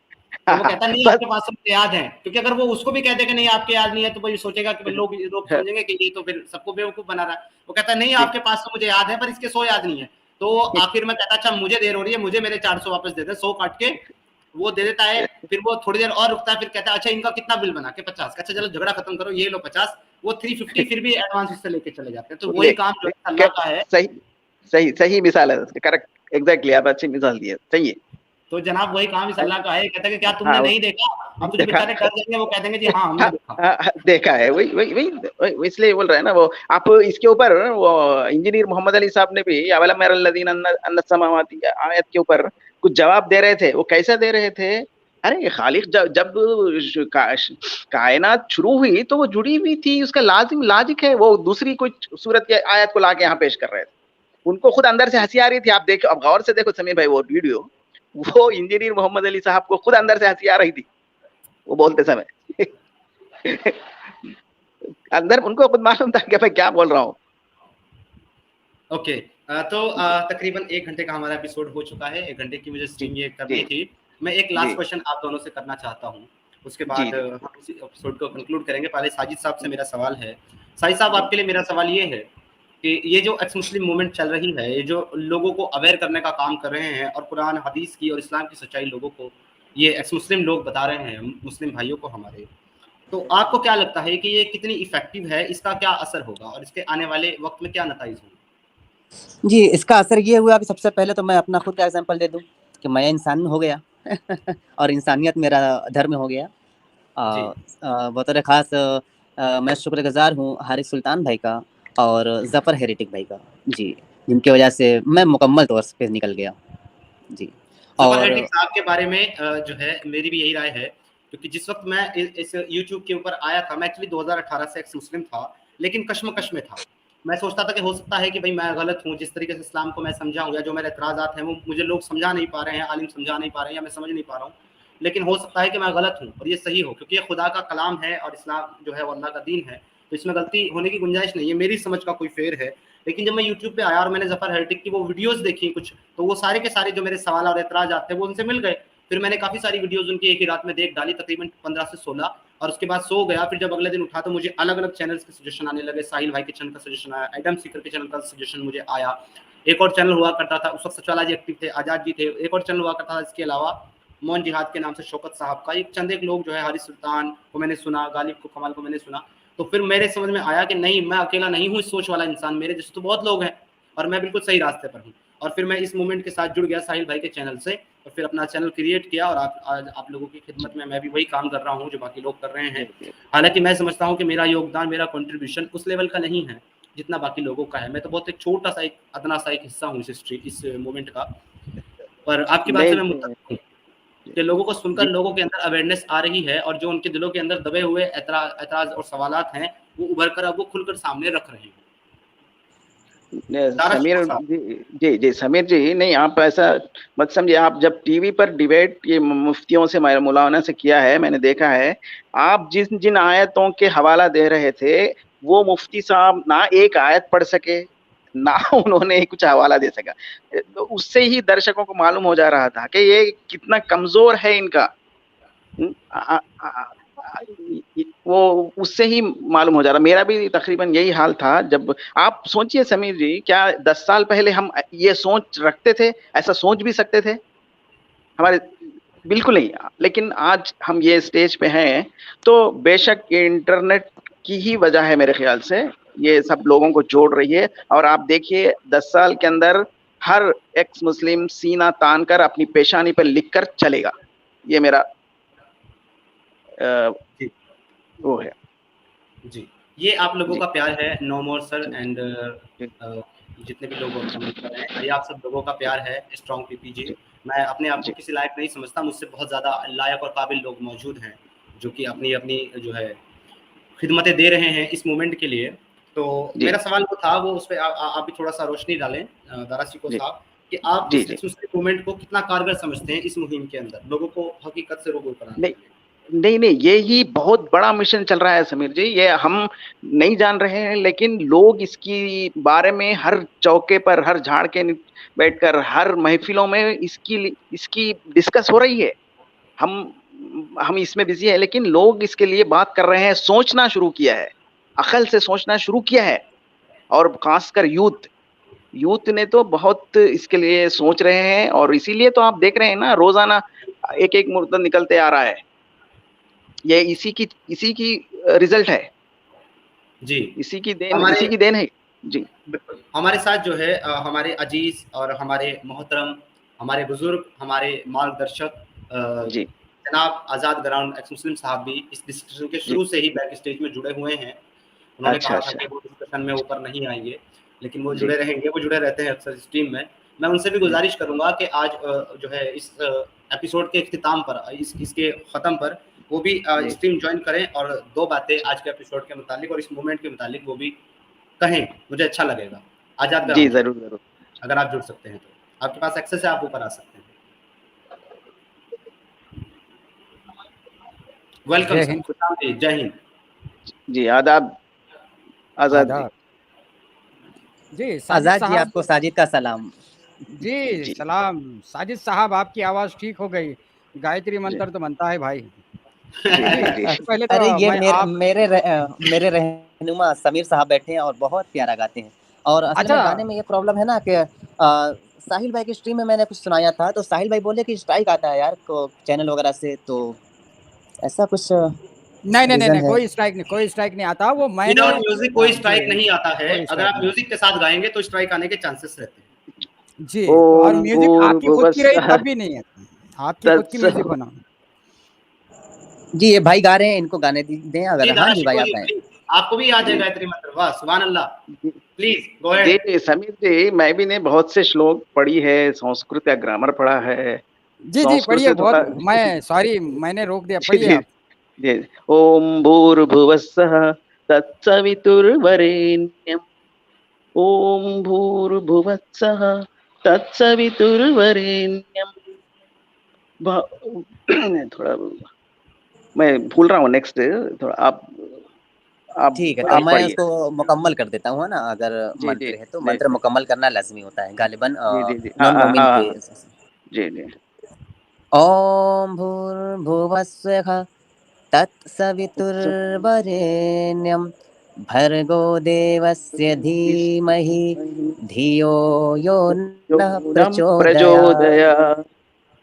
तो वो कहता है नहीं बस आपके 500 मुझे याद है, क्योंकि अगर वो उसको भी कह दे कि नहीं आपके याद नहीं है तो भाई सोचेगा कि लोग समझेंगे कि ये तो फिर सबको बेवकूफ बना रहा है। वो कहता है नहीं जी, आपके 500 मुझे याद है पर इसके 100 याद नहीं है। तो आखिर में कहता है अच्छा मुझे देर हो रही है, मुझे मेरे 400 वापस दे दे, 100 काट के वो दे देता है। फिर वो थोड़ी देर और रुकता है, फिर कहता है अच्छा इनका कितना बिल बना के 50 का, अच्छा चलो झगड़ा खत्म करो, ये लो 50, वो 350 फिर भी एडवांस उससे लेके चले जाते हैं। तो वही काम जो है अल्लाह का है। सही सही सही मिसाल है, करेक्ट एग्जैक्टली। आप अच्छी मिसाल दी है, सही है। तो जनाब वही काम इस अल्लाह का है। कहता है कि क्या तुमने हाँ, नहीं देखा? अब तुझे देखा। बेचारे डर जाएंगे, वो कह देंगे जी हाँ हमने हाँ, देखा। हाँ, देखा है। वही वही वही वही इसलिए बोल रहे हैं ना। वो आप इसके ऊपर वो इंजीनियर मोहम्मद अली साहब ने भी अवलम यरल्लज़ीना अन्ना समावाति आयत के ऊपर कुछ जवाब दे रहे थे। वो कैसे दे रहे थे? अरे खालिक जब कायनात शुरू हुई तो वो जुड़ी हुई थी, उसका लाजिम लॉजिक है। वो दूसरी कुछ सूरत की आयत को लाके यहाँ पेश कर रहे थे। उनको खुद अंदर से हंसी आ रही थी। आप देखो, अब गौर से देखो समीर भाई वो वीडियो, वो इंजीनियर मोहम्मद अली साहब को खुद अंदर से हंसी आ रही थी वो बोलते समय। अंदर उनको खुद मालूम था कि भाई क्या बोल रहा हूँ। ओके, तो तकरीबन 1 घंटे का हमारा एपिसोड हो चुका है। 1 घंटे की मुझे स्ट्रीम ये करनी जी, थी। मैं एक लास्ट जी, क्वेश्चन आप दोनों से करना चाहता हूँ, उसके जी, बाद जी, हम इस एपिसोड को कंक्लूड करेंगे। पहले साजिद साहब से मेरा सवाल है। साजिद साहब जी, आपके लिए मेरा सवाल ये है कि ये जो एक्स मुस्लिम मूवमेंट चल रही है, ये जो लोगों को अवेयर करने का काम कर रहे हैं और कुरान हदीस की और इस्लाम की सच्चाई लोगों को ये एक्स मुस्लिम लोग बता रहे हैं, मुस्लिम भाइयों को हमारे, तो आपको क्या लगता है कि ये कितनी इफेक्टिव है, इसका क्या असर होगा और इसके आने वाले वक्त में क्या नतीजे होंगे? जी, इसका असर ये हुआ कि सबसे पहले तो मैं अपना खुद का एग्जांपल दे दूं कि मैं इंसान हो गया और इंसानियत मेरा धर्म हो गया। जी बतौर खास मैं शुक्रगुजार हूँ हारिस सुल्तान भाई का और जफर हेरिटिक भाई का, जी, जिनकी वजह से मैं मुकम्मल तौर पे निकल गया। जी। जफर और हेरिटिक साहब के बारे में जो है मेरी भी यही राय है, क्योंकि जिस वक्त मैं इस यूट्यूब के ऊपर आया था, मैं एक्चुअली 2018 से एक्स मुस्लिम था, लेकिन कश्मकश में था। मैं सोचता था कि हो सकता है कि भाई मैं गलत हूँ, जिस तरीके से इस्लाम को मैं समझा हूँ या जो मेरे एतराज़ात हैं वो मुझे लोग समझा नहीं पा रहे हैं, आलिम समझा नहीं पा रहे हैं या मैं समझ नहीं पा रहा हूँ, लेकिन हो सकता है कि मैं गलत हूँ और ये सही हो, क्योंकि ये खुदा का कलाम है और इस्लाम जो है वो अल्लाह का दीन है, तो इसमें गलती होने की गुंजाइश नहीं है, मेरी समझ का कोई फेर है। लेकिन जब मैं यूट्यूब पे आया और मैंने जफर हेरिटिक की वो वीडियोस देखी कुछ, तो वो सारे के सारे जो मेरे सवाल और एतराज थे वो उनसे मिल गए। फिर मैंने काफ़ी सारी वीडियोस उनकी एक ही रात में देख डाली, तकरीबन 15 से 16, और उसके बाद सो गया। फिर जब अगले दिन उठा तो मुझे अलग अलग चैनल्स के सजेशन आने लगे, साहिल भाई के चैनल का सजेशन आया, एडम सीकर के चैनल का सजेशन मुझे आया, एक और चैनल हुआ करता था उस वक्त सचवाला जी एक्टिव थे, आज़ाद जी थे, एक और चैनल हुआ करता था इसके अलावा मौन जिहाद के नाम से शौकत साहब का, एक चंद एक लोग जो है, हारिस सुल्तान को मैंने सुना, गालिब को, कमाल को मैंने सुना। तो फिर मेरे समझ में आया कि नहीं, मैं अकेला नहीं हूँ इस सोच वाला इंसान, मेरे जैसे तो बहुत लोग हैं और मैं बिल्कुल सही रास्ते पर हूँ। और फिर मैं इस मूवमेंट के साथ जुड़ गया साहिल भाई के चैनल से, और फिर अपना चैनल क्रिएट किया, और आज आप लोगों की खिदमत में मैं भी वही काम कर रहा हूँ जो बाकी लोग कर रहे हैं। हालांकि मैं समझता हूँ कि मेरा योगदान, मेरा कंट्रीब्यूशन उस लेवल का नहीं है जितना बाकी लोगों का है। मैं तो बहुत एक छोटा सा, एक अदना सा एक हिस्सा हूँ इस मूवमेंट का। पर आपकी बात से मैं मुत्तफिक हूँ कि लोगों को सुनकर लोगों के अंदर अवेयरनेस आ रही है, और जो उनके दिलों के अंदर दबे हुए एतराज और सवालात हैं वो उभर कर अब वो खुलकर सामने रख रहे हैं। समीर जी जी समीर जी, नहीं आप ऐसा मत समझिए। आप जब टीवी पर डिबेट ये मुफ्तियों से, मौलाना से किया है, मैंने देखा है, आप जिन आयतों के हवाला दे रहे थे वो मुफ्ती साहब ना एक आयत पढ़ सके, ना उन्होंने कुछ हवाला दे सका। तो उससे ही दर्शकों को मालूम हो जा रहा था कि ये कितना कमजोर है इनका। वो उससे ही मालूम हो जा रहा। मेरा भी तकरीबन यही हाल था। जब आप सोचिए समीर जी, क्या 10 साल पहले हम ये सोच रखते थे, ऐसा सोच भी सकते थे? हमारे बिल्कुल नहीं। लेकिन आज हम ये स्टेज पे हैं, तो बेशक ये इंटरनेट की ही वजह है मेरे ख्याल से, ये सब लोगों को जोड़ रही है। और आप देखिए 10 साल के अंदर हर एक्स मुस्लिम सीना तान कर अपनी पेशानी पर लिख कर चलेगा। ये मेरा वो है जी। ये आप लोगों का प्यार है, नो मोर सर एंड जितने भी लोग कमेंट कर रहे हैं, ये आप सब लोगों का प्यार है। Strong PPG. मैं अपने आप को किसी लायक नहीं समझता, मुझसे बहुत ज़्यादा लायक और काबिल लोग मौजूद हैं जो कि अपनी अपनी जो है खिदमतें दे रहे हैं इस मूवमेंट के लिए। तो मेरा सवाल वो था, वो उस पर आप भी थोड़ा सा रोशनी डालें दारासी को साहब, कि आप इस मूवमेंट को कितना कारगर समझते हैं इस मुहिम के अंदर, लोगों को हकीकत से रूबरू कराने। नहीं, ये ही बहुत बड़ा मिशन चल रहा है समीर जी। ये हम नहीं जान रहे हैं, लेकिन लोग इसकी बारे में हर चौके पर, हर झाड़ के बैठकर, हर महफिलों में इसकी डिस्कस हो रही है। हम इसमें बिजी है, लेकिन लोग इसके लिए बात कर रहे हैं, सोचना शुरू किया है, अकल से सोचना शुरू किया है। और खासकर यूथ ने तो बहुत इसके लिए सोच रहे हैं, और इसीलिए तो आप देख रहे हैं ना, रोजाना एक एक मुर्तद निकलते आ रहा है। ये इसी की रिजल्ट है जी, इसी की देन है जी। बिल्कुल। हमारे साथ जो है हमारे अजीज और हमारे मोहतरम, हमारे बुजुर्ग, हमारे मार्गदर्शक जी जनाब आज़ाद ग्राउंड एक्स मुस्लिम साहब भी इस डिस्कशन के शुरू से ही बैक स्टेज में जुड़े हुए हैं। उन्होंने कहा था कि वो डिस्कशन में ऊपर नहीं आएंगे, लेकिन वो जुड़े रहेंगे, वो जुड़े रहते हैं अक्सर इस टीम में। मैं उनसे भी गुजारिश करूंगा कि आज जो है इस एपिसोड के इख्तिताम पर, इसके ख़त्म पर वो भी स्ट्रीम ज्वाइन करें और 2 बातें आज के एपिसोड के मुतालिक और इस मूवमेंट के मुतालिक वो भी कहें, मुझे अच्छा लगेगा। आज़ाद जी जरूर अगर आप जुड़ सकते हैं तो आपके पास एक्सेस है, आप ऊपर आ सकते हैं। वेलकम जी, जय हिंद जी। आदाब आजाद जी। आजाद जी, आपको साजिद का सलाम। जी सलाम। साजिद साहब, आपकी आवाज ठीक हो गई, गायत्री मंत्र तो बनता है भाई। पहले तो अरे ये मेरे रहनुमा समीर साहब बैठे हैं और बहुत प्यारा गाते हैं। और असल में गाने में ये प्रॉब्लम है ना कि साहिल भाई की स्ट्रीम में मैंने कुछ सुनाया था, तो साहिल भाई बोले कि स्ट्राइक आता है यार को चैनल वगैरह से, तो ऐसा कुछ नहीं नहीं नहीं, रीजन नहीं है। कोई स्ट्राइक नहीं आता। वो मैंने विदाउट म्यूजिक कोई जी, स्ट्राइक नहीं आता है। कोई अगर स्ट्राइक आप नहीं। म्यूजिक के साथ गाएंगे तो स्ट्राइक आने के चांसेस रहते हैं। जी, तो और ओम म्यूजिक आपकी खुद की रही भूर्भुवस्सुः तब भी नहीं है, आपकी खुद की म्यूजिक होना। जी ये भाई गा रहे हैं, इनको गाने दें अगर। जी हाँ दादा जी भाई शिको आप जी, गाएं। प्लीज, आपको भी याद है गायत्री मंत्र? वाह सुभान अल्लाह, प्लीज गो अहेड। जी समीर जी, मैं भी ने बहुत से श्लोक पढ़ी है, संस्कृत का ग्रामर पढ़ा है। जी जी संस्कृत पढ़िए, से थोड़ा बहुत मैं सॉरी मैंने रोक दिया, जी पढ़िए जी आप। जी। ओम भूर्भुवस्सुः तत्सवितुर्वरेण्यम्। ओम भूर्भुवस्सुः तत्सवितुर्वरेण्यम्। थोड़ा मैं भूल रहा हूँ, नेक्स्ट थोड़ा आप ठीक है, तो मैं पढ़िए। उसको मुकम्मल कर देता हूँ, है ना। अगर जी जी मंत्र है तो जी मंत्र मुकम्मल करना लाजमी होता है गालिबन जी जी जी हाँ नॉन हाँ मोमिन हाँ के। हाँ, जी जी। ओम भूर्भुवस्सुः तत्सवितुर्वरेण्यं भर्गो देवस्य धीमहि धियो यो नः नम प्रचोदयात्। प्रचोदया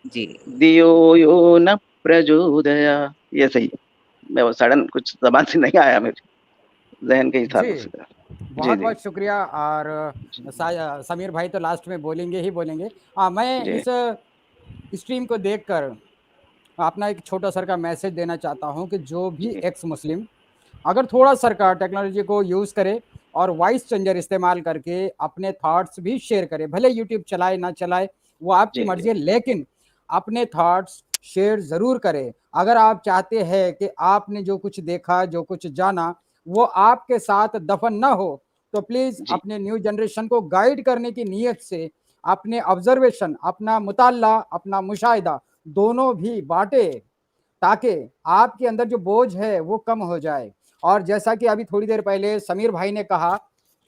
जी दियो यो न प्रचोदया। ये सही। मैं वो सडन कुछ जबान से नहीं आया मेरे जहन के हिसाब जी से। जी बहुत जी बहुत शुक्रिया। और समीर भाई तो लास्ट में बोलेंगे ही बोलेंगे। मैं जी इस स्ट्रीम को देखकर अपना एक छोटा सा का मैसेज देना चाहता हूं कि जो भी जी एक्स मुस्लिम अगर थोड़ा सरकार टेक्नोलॉजी को यूज़ करे और वॉइस चेंजर इस्तेमाल करके अपने थॉट्स भी शेयर करे, भले यूट्यूब चलाए ना चलाए वो आपकी जी मर्जी है, लेकिन अपने थॉट्स शेयर ज़रूर करें। अगर आप चाहते हैं कि आपने जो कुछ देखा जो कुछ जाना वो आपके साथ दफन ना हो, तो प्लीज़ जी अपने न्यू जनरेशन को गाइड करने की नीयत से अपने ऑब्जर्वेशन, अपना मुताला, अपना मुशाहिदा दोनों भी बांटे, ताकि आपके अंदर जो बोझ है वो कम हो जाए। और जैसा कि अभी थोड़ी देर पहले समीर भाई ने कहा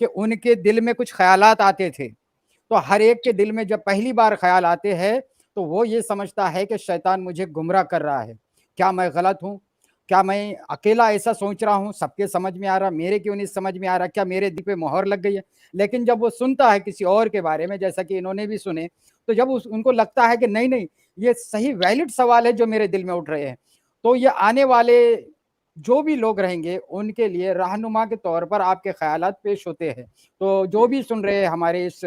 कि उनके दिल में कुछ ख्यालात आते थे, तो हर एक के दिल में जब पहली बार ख्याल आते हैं तो वो ये समझता है कि शैतान मुझे गुमराह कर रहा है। क्या मैं गलत हूँ? क्या मैं अकेला ऐसा सोच रहा हूँ? सबके समझ में आ रहा, मेरे क्यों नहीं समझ में आ रहा? क्या मेरे दिल पे मोहर लग गई है? लेकिन जब वो सुनता है किसी और के बारे में, जैसा कि इन्होंने भी सुने, तो जब उनको लगता है कि नहीं नहीं ये सही वैलिड सवाल है जो मेरे दिल में उठ रहे हैं, तो ये आने वाले जो भी लोग रहेंगे उनके लिए रहनुमा के तौर पर आपके ख्यालात पेश होते हैं। तो जो भी सुन रहे हैं हमारे इस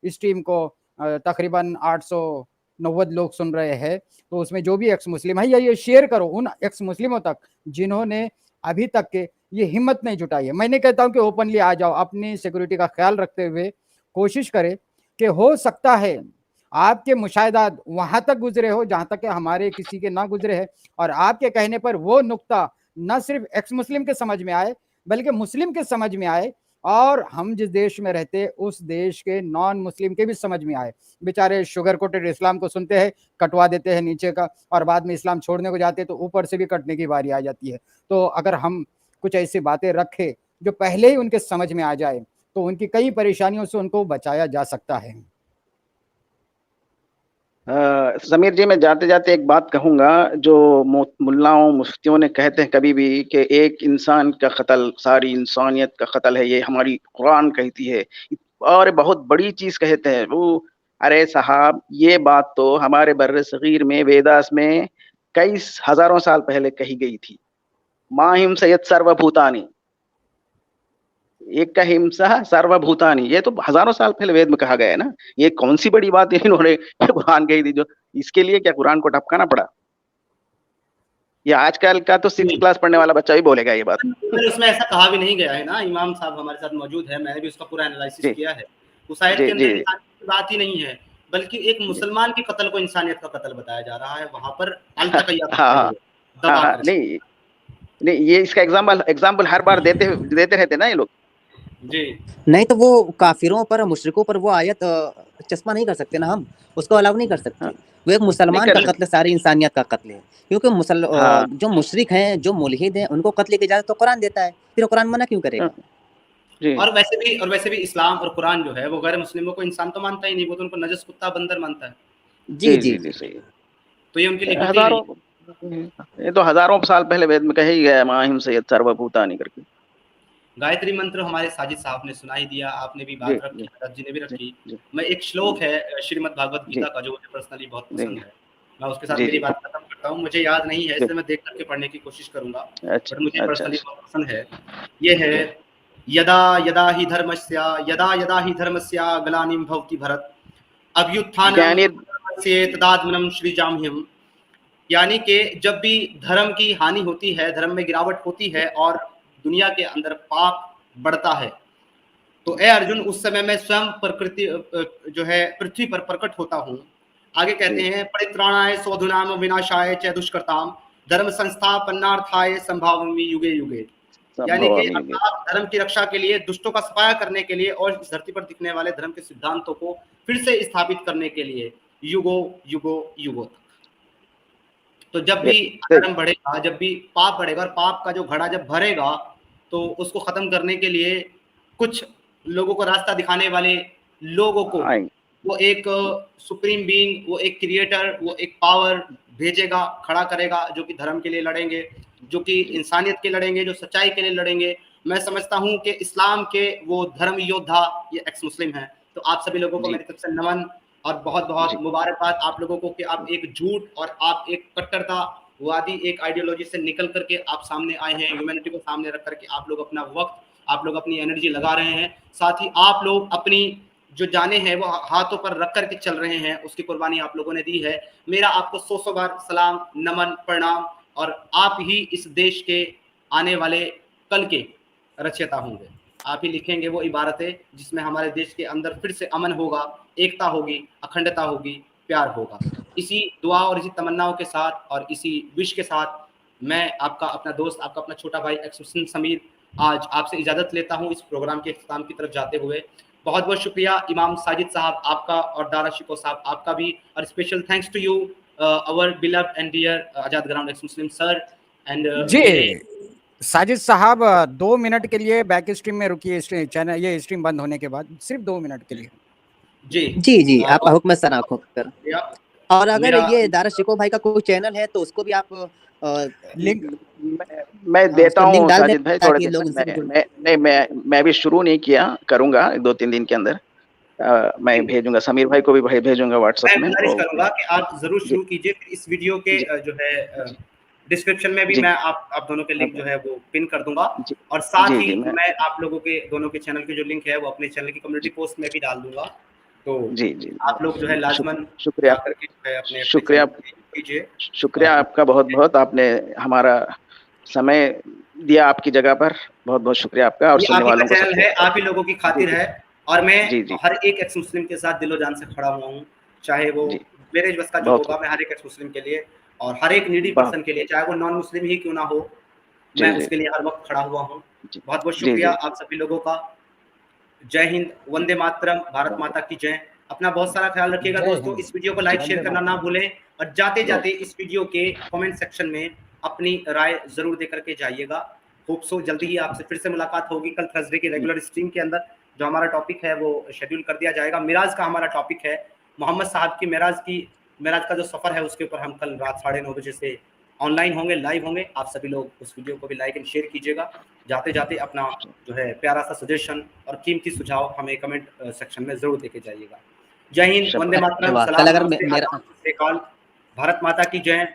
स्ट्रीम को, तकरीबन 890 लोग सुन रहे हैं, तो उसमें जो भी एक्स मुस्लिम है, या ये शेयर करो उन एक्स मुस्लिमों तक जिन्होंने अभी तक के ये हिम्मत नहीं जुटाई है। मैं नहीं कहता हूँ कि ओपनली आ जाओ, अपनी सिक्योरिटी का ख्याल रखते हुए कोशिश करें कि हो सकता है आपके मुशाहिदात वहां तक गुजरे हो जहां तक कि हमारे किसी के ना गुजरे है, और आपके कहने पर वो नुक्ता न सिर्फ एक्स मुस्लिम के समझ में आए बल्कि मुस्लिम के समझ में आए, और हम जिस देश में रहते उस देश के नॉन मुस्लिम के भी समझ में आए। बेचारे शुगर कोटेड इस्लाम को सुनते हैं, कटवा देते हैं नीचे का, और बाद में इस्लाम छोड़ने को जाते हैं तो ऊपर से भी कटने की बारी आ जाती है। तो अगर हम कुछ ऐसी बातें रखें जो पहले ही उनके समझ में आ जाए तो उनकी कई परेशानियों से उनको बचाया जा सकता है। समीर जी, मैं जाते जाते एक बात कहूंगा। जो मुल्लाओं मुफ्तियों ने कहते हैं कभी भी कि एक इंसान का कत्ल सारी इंसानियत का कत्ल है, ये हमारी कुरान कहती है, और बहुत बड़ी चीज कहते हैं वो। अरे साहब, ये बात तो हमारे बर्र सगीर में वेदास में कई हजारों साल पहले कही गई थी। माहिम सैयद सर्वभूतानी, एक का हिंसा सर्वभूतानी, ये तो हजारों साल पहले वेद में कहा गया है ना। ये कौन सी बड़ी बात इन्होंने कुरान कही थी जो इसके लिए क्या कुरान को टपकाना पड़ा? ये आजकल का तो 6th क्लास पढ़ने वाला बच्चा भी बोलेगा ये बात। फिर उसमें ऐसा कहा भी नहीं गया है ना, इमाम साहब हमारे साथ मौजूद है, मैंने भी उसका पूरा एनालिसिस किया है। उस आयत जी के अंदर जी इंसानियत की बात ही नहीं है, बल्कि एक मुसलमान के कत्ल को इंसानियत का कत्ल बताया जा रहा है। वहां पर हाँ हाँ, नहीं नहीं, ये इसका एग्जाम्पल हर बार देते रहते ना ये लोग। जी नहीं तो वो काफिरों पर मुशरिकों पर वो आयत चश्मा नहीं कर सकते ना, हम उसको अलाउ नहीं कर सकते। वो एक मुसलमान का कत्ल सारी इंसानियत का कत्ल है, क्योंकि जो मुशरिक हैं, जो मुल्हिद हैं, उनको कत्ल की इजाजत तो कुरान देता है, फिर कुरान मना क्यों करेगा? और वैसे भी इस्लाम और कुरान जो है वो गैर मुस्लिमों को इंसान तो मानता ही नहीं, वो तो उनको नजस, कुत्ता, बंदर मानता है। जी जी जी सही। तो ये उनके लिए हजारों, ये तो हजारों साल पहले वेद में कहा ही गया, माहिम सैयद सर्वभूतानी करके। गायत्री मंत्र हमारे साजिद साहब ने सुना ही दिया, आपने भी बात रखी, जी ने भी रखी। मैं एक श्लोक है श्रीमद् भागवत गीता का जो मुझे पर्सनली बहुत पसंद है, मैं उसके साथ जी, मेरी जी। बात खत्म करता हूँ। मुझे याद नहीं है, इसलिए मैं देख करके पढ़ने की कोशिश करूंगा, अच्छा, बट मुझे अच्छा, पर्सनली अच्छा। बहुत पसंद है। ये है, यदा यदा हि धर्मस्य ग्लानिं भवति भरत, अभ्युत्थानं ज्ञानी धर्मस्य तदात्मनं सृजाम्यहम्। यानी कि जब भी धर्म की हानि होती है, धर्म में गिरावट होती है और दुनिया के अंदर पाप बढ़ता है, तो ए अर्जुन, उस समय मैं स्वयं प्रकृति जो है पृथ्वी पर प्रकट होता हूँ। आगे कहते जी। हैं, परित्राणाय साधूनाम विनाशाय च दुष्कृताम धर्म संस्थापनार्थाय संभावामि युगे युगे। यानी कि संभवामि युगे। अर्थात धर्म की रक्षा के लिए, दुष्टों का सफाया करने के लिए और इस धरती पर दिखने वाले धर्म के सिद्धांतों को फिर से स्थापित करने के लिए युगो युगो युगो तक। तो जब भी धर्म बढ़ेगा, जब भी पाप बढ़ेगा और पाप का जो घड़ा जब भरेगा, तो उसको खत्म करने के लिए कुछ लोगों को रास्ता दिखाने वाले लोगों को आएंगे। वो एक सुप्रीम बीइंग, वो एक क्रिएटर, वो एक पावर भेजेगा, खड़ा करेगा, जो कि धर्म के लिए लड़ेंगे, जो कि इंसानियत के लड़ेंगे, जो सच्चाई के लिए लड़ेंगे। मैं समझता हूँ कि इस्लाम के वो धर्म योद्धा ये एक्स मुस्लिम हैं। तो आप सभी लोगों को जी। मेरी तरफ से नमन और बहुत बहुत जी। मुबारकबाद आप लोगों को कि आप एक झूठ और आप एक कट्टरतावादी एक आइडियोलॉजी से निकल करके आप सामने आए हैं, ह्यूमैनिटी को सामने रख करके आप लोग अपना वक्त, आप लोग अपनी एनर्जी लगा रहे हैं। साथ ही आप लोग अपनी जो जाने हैं वो हाथों पर रख करके चल रहे हैं, उसकी कुर्बानी आप लोगों ने दी है। मेरा आपको 100 बार सलाम, नमन, प्रणाम। और आप ही इस देश के आने वाले कल के रचयिता होंगे। आप ही लिखेंगे वो इबारतें जिसमें हमारे देश के अंदर फिर से अमन होगा, एकता होगी, अखंडता होगी, प्यार होगा। इसी दुआ और इसी तमन्नाओं के साथ और इसी विश के साथ मैं आपका अपना दोस्त, आपका अपना छोटा भाई एक्स मुस्लिम समीर आज आपसे इजाज़त लेता हूँ इस प्रोग्राम के इख्तिताम की तरफ जाते हुए। बहुत बहुत शुक्रिया इमाम साजिद साहब आपका और दारा शिको साहब आपका भी, और special thanks to you our beloved and dear Azad ground ex Muslim sir and जी साजिद साहब 2 मिनट के लिए बैक स्ट्रीम में रुकिए, चैनल ये स्ट्रीम बंद होने के बाद सिर्फ 2 मिनट के लिए। जी जी जी आपका हुक्म सर, आंखों पर। और अगर मेरा ये दारा शिको भाई का कोई चैनल है तो उसको भी आप लिंक मैं देता उसको लिंक हूँ डाल दें साजिद भाई थोड़े ताकि दिन लोग में। उनसे भी जुड़ मैं भी शुरू नहीं किया, करूंगा 2-3 दिन के अंदर। मैं भेजूंगा, समीर भाई को भी भेजूंगा मैं व्हाट्सएप में। गुजारिश करूंगा कि आप जरूर जी। शुरू कीजिए। फिर इस वीडियो के जी। जो है डिस्क्रिप्शन में भी जी। मैं आप दोनों के लिंक जो है वो पिन कर दूंगा, जी। और साथ जी, ही जी, मैं आप लोगों के दोनों के चैनल के जो लिंक है वो अपने चैनल की कम्युनिटी पोस्ट में भी डाल दूंगा। तो जी, जी, आप लोग जो है लाजमन शुक्रिया, जाकर के जो है अपने शुक्रिया, चैनल कीजिए। शुक्रिया आपका बहुत-बहुत। आपने हमारा समय दिया आपकी जगह पर, बहुत-बहुत शुक्रिया आपका। और ये सुनने आप ही का वालों को चैनल सबको है, आप ही लोगों की खातिर जी, है, और मैं जी, जी, हर एक एक्स मुस्लिम के साथ दिलो जान से खड़ा हुआ हूँ, चाहे वो जी, मेरे बस का जो बहुत होगा, मैं हर एक एक्स मुस्लिम के लिए और हर एक नीडी बहुत पर्सन के लिए, चाहे वो नॉन मुस्लिम ही क्यों ना हो, जी, मैं जी, उसके लिए हर वक्त खड़ा हुआ हूँ। जी, बहुत बहुत जी, शुक्रिया जी, आप सभी लोगों का। जय हिंद, वंदे मातरम, भारत माता की जय। अपना बहुत सारा ख्याल रखिएगा जय दोस्तों। हिंद, इस वीडियो को लाइक शेयर वंदे करना ना मातरम। भूलें, और जाते जाते इस वीडियो के कमेंट सेक्शन में अपनी राय जरूर दे करके जाइएगा। होप सो जल्दी ही आपसे फिर से मुलाकात होगी। कल थर्सडे की रेगुलर स्ट्रीम के अंदर जो हमारा टॉपिक है वो शेड्यूल कर दिया जाएगा। मिराज का हमारा टॉपिक है, मोहम्मद साहब की मेराज का जो सफर है उसके ऊपर हम कल रात 9:30 बजे से ऑनलाइन होंगे, लाइव होंगे। आप सभी लोग उस वीडियो को भी लाइक एंड शेयर कीजिएगा। जाते जाते अपना जो है प्यारा सा सजेशन और कीमती सुझाव हमें कमेंट सेक्शन में जरूर देके जाइएगा। जय हिंद, वंदे मातरम, धन्यवाद। कल सलाम, अगर नमस्ते, मेरा आदाब, सत श्री अकाल, भारत माता की जय।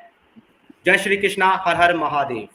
जय श्री कृष्णा, हर हर महादेव।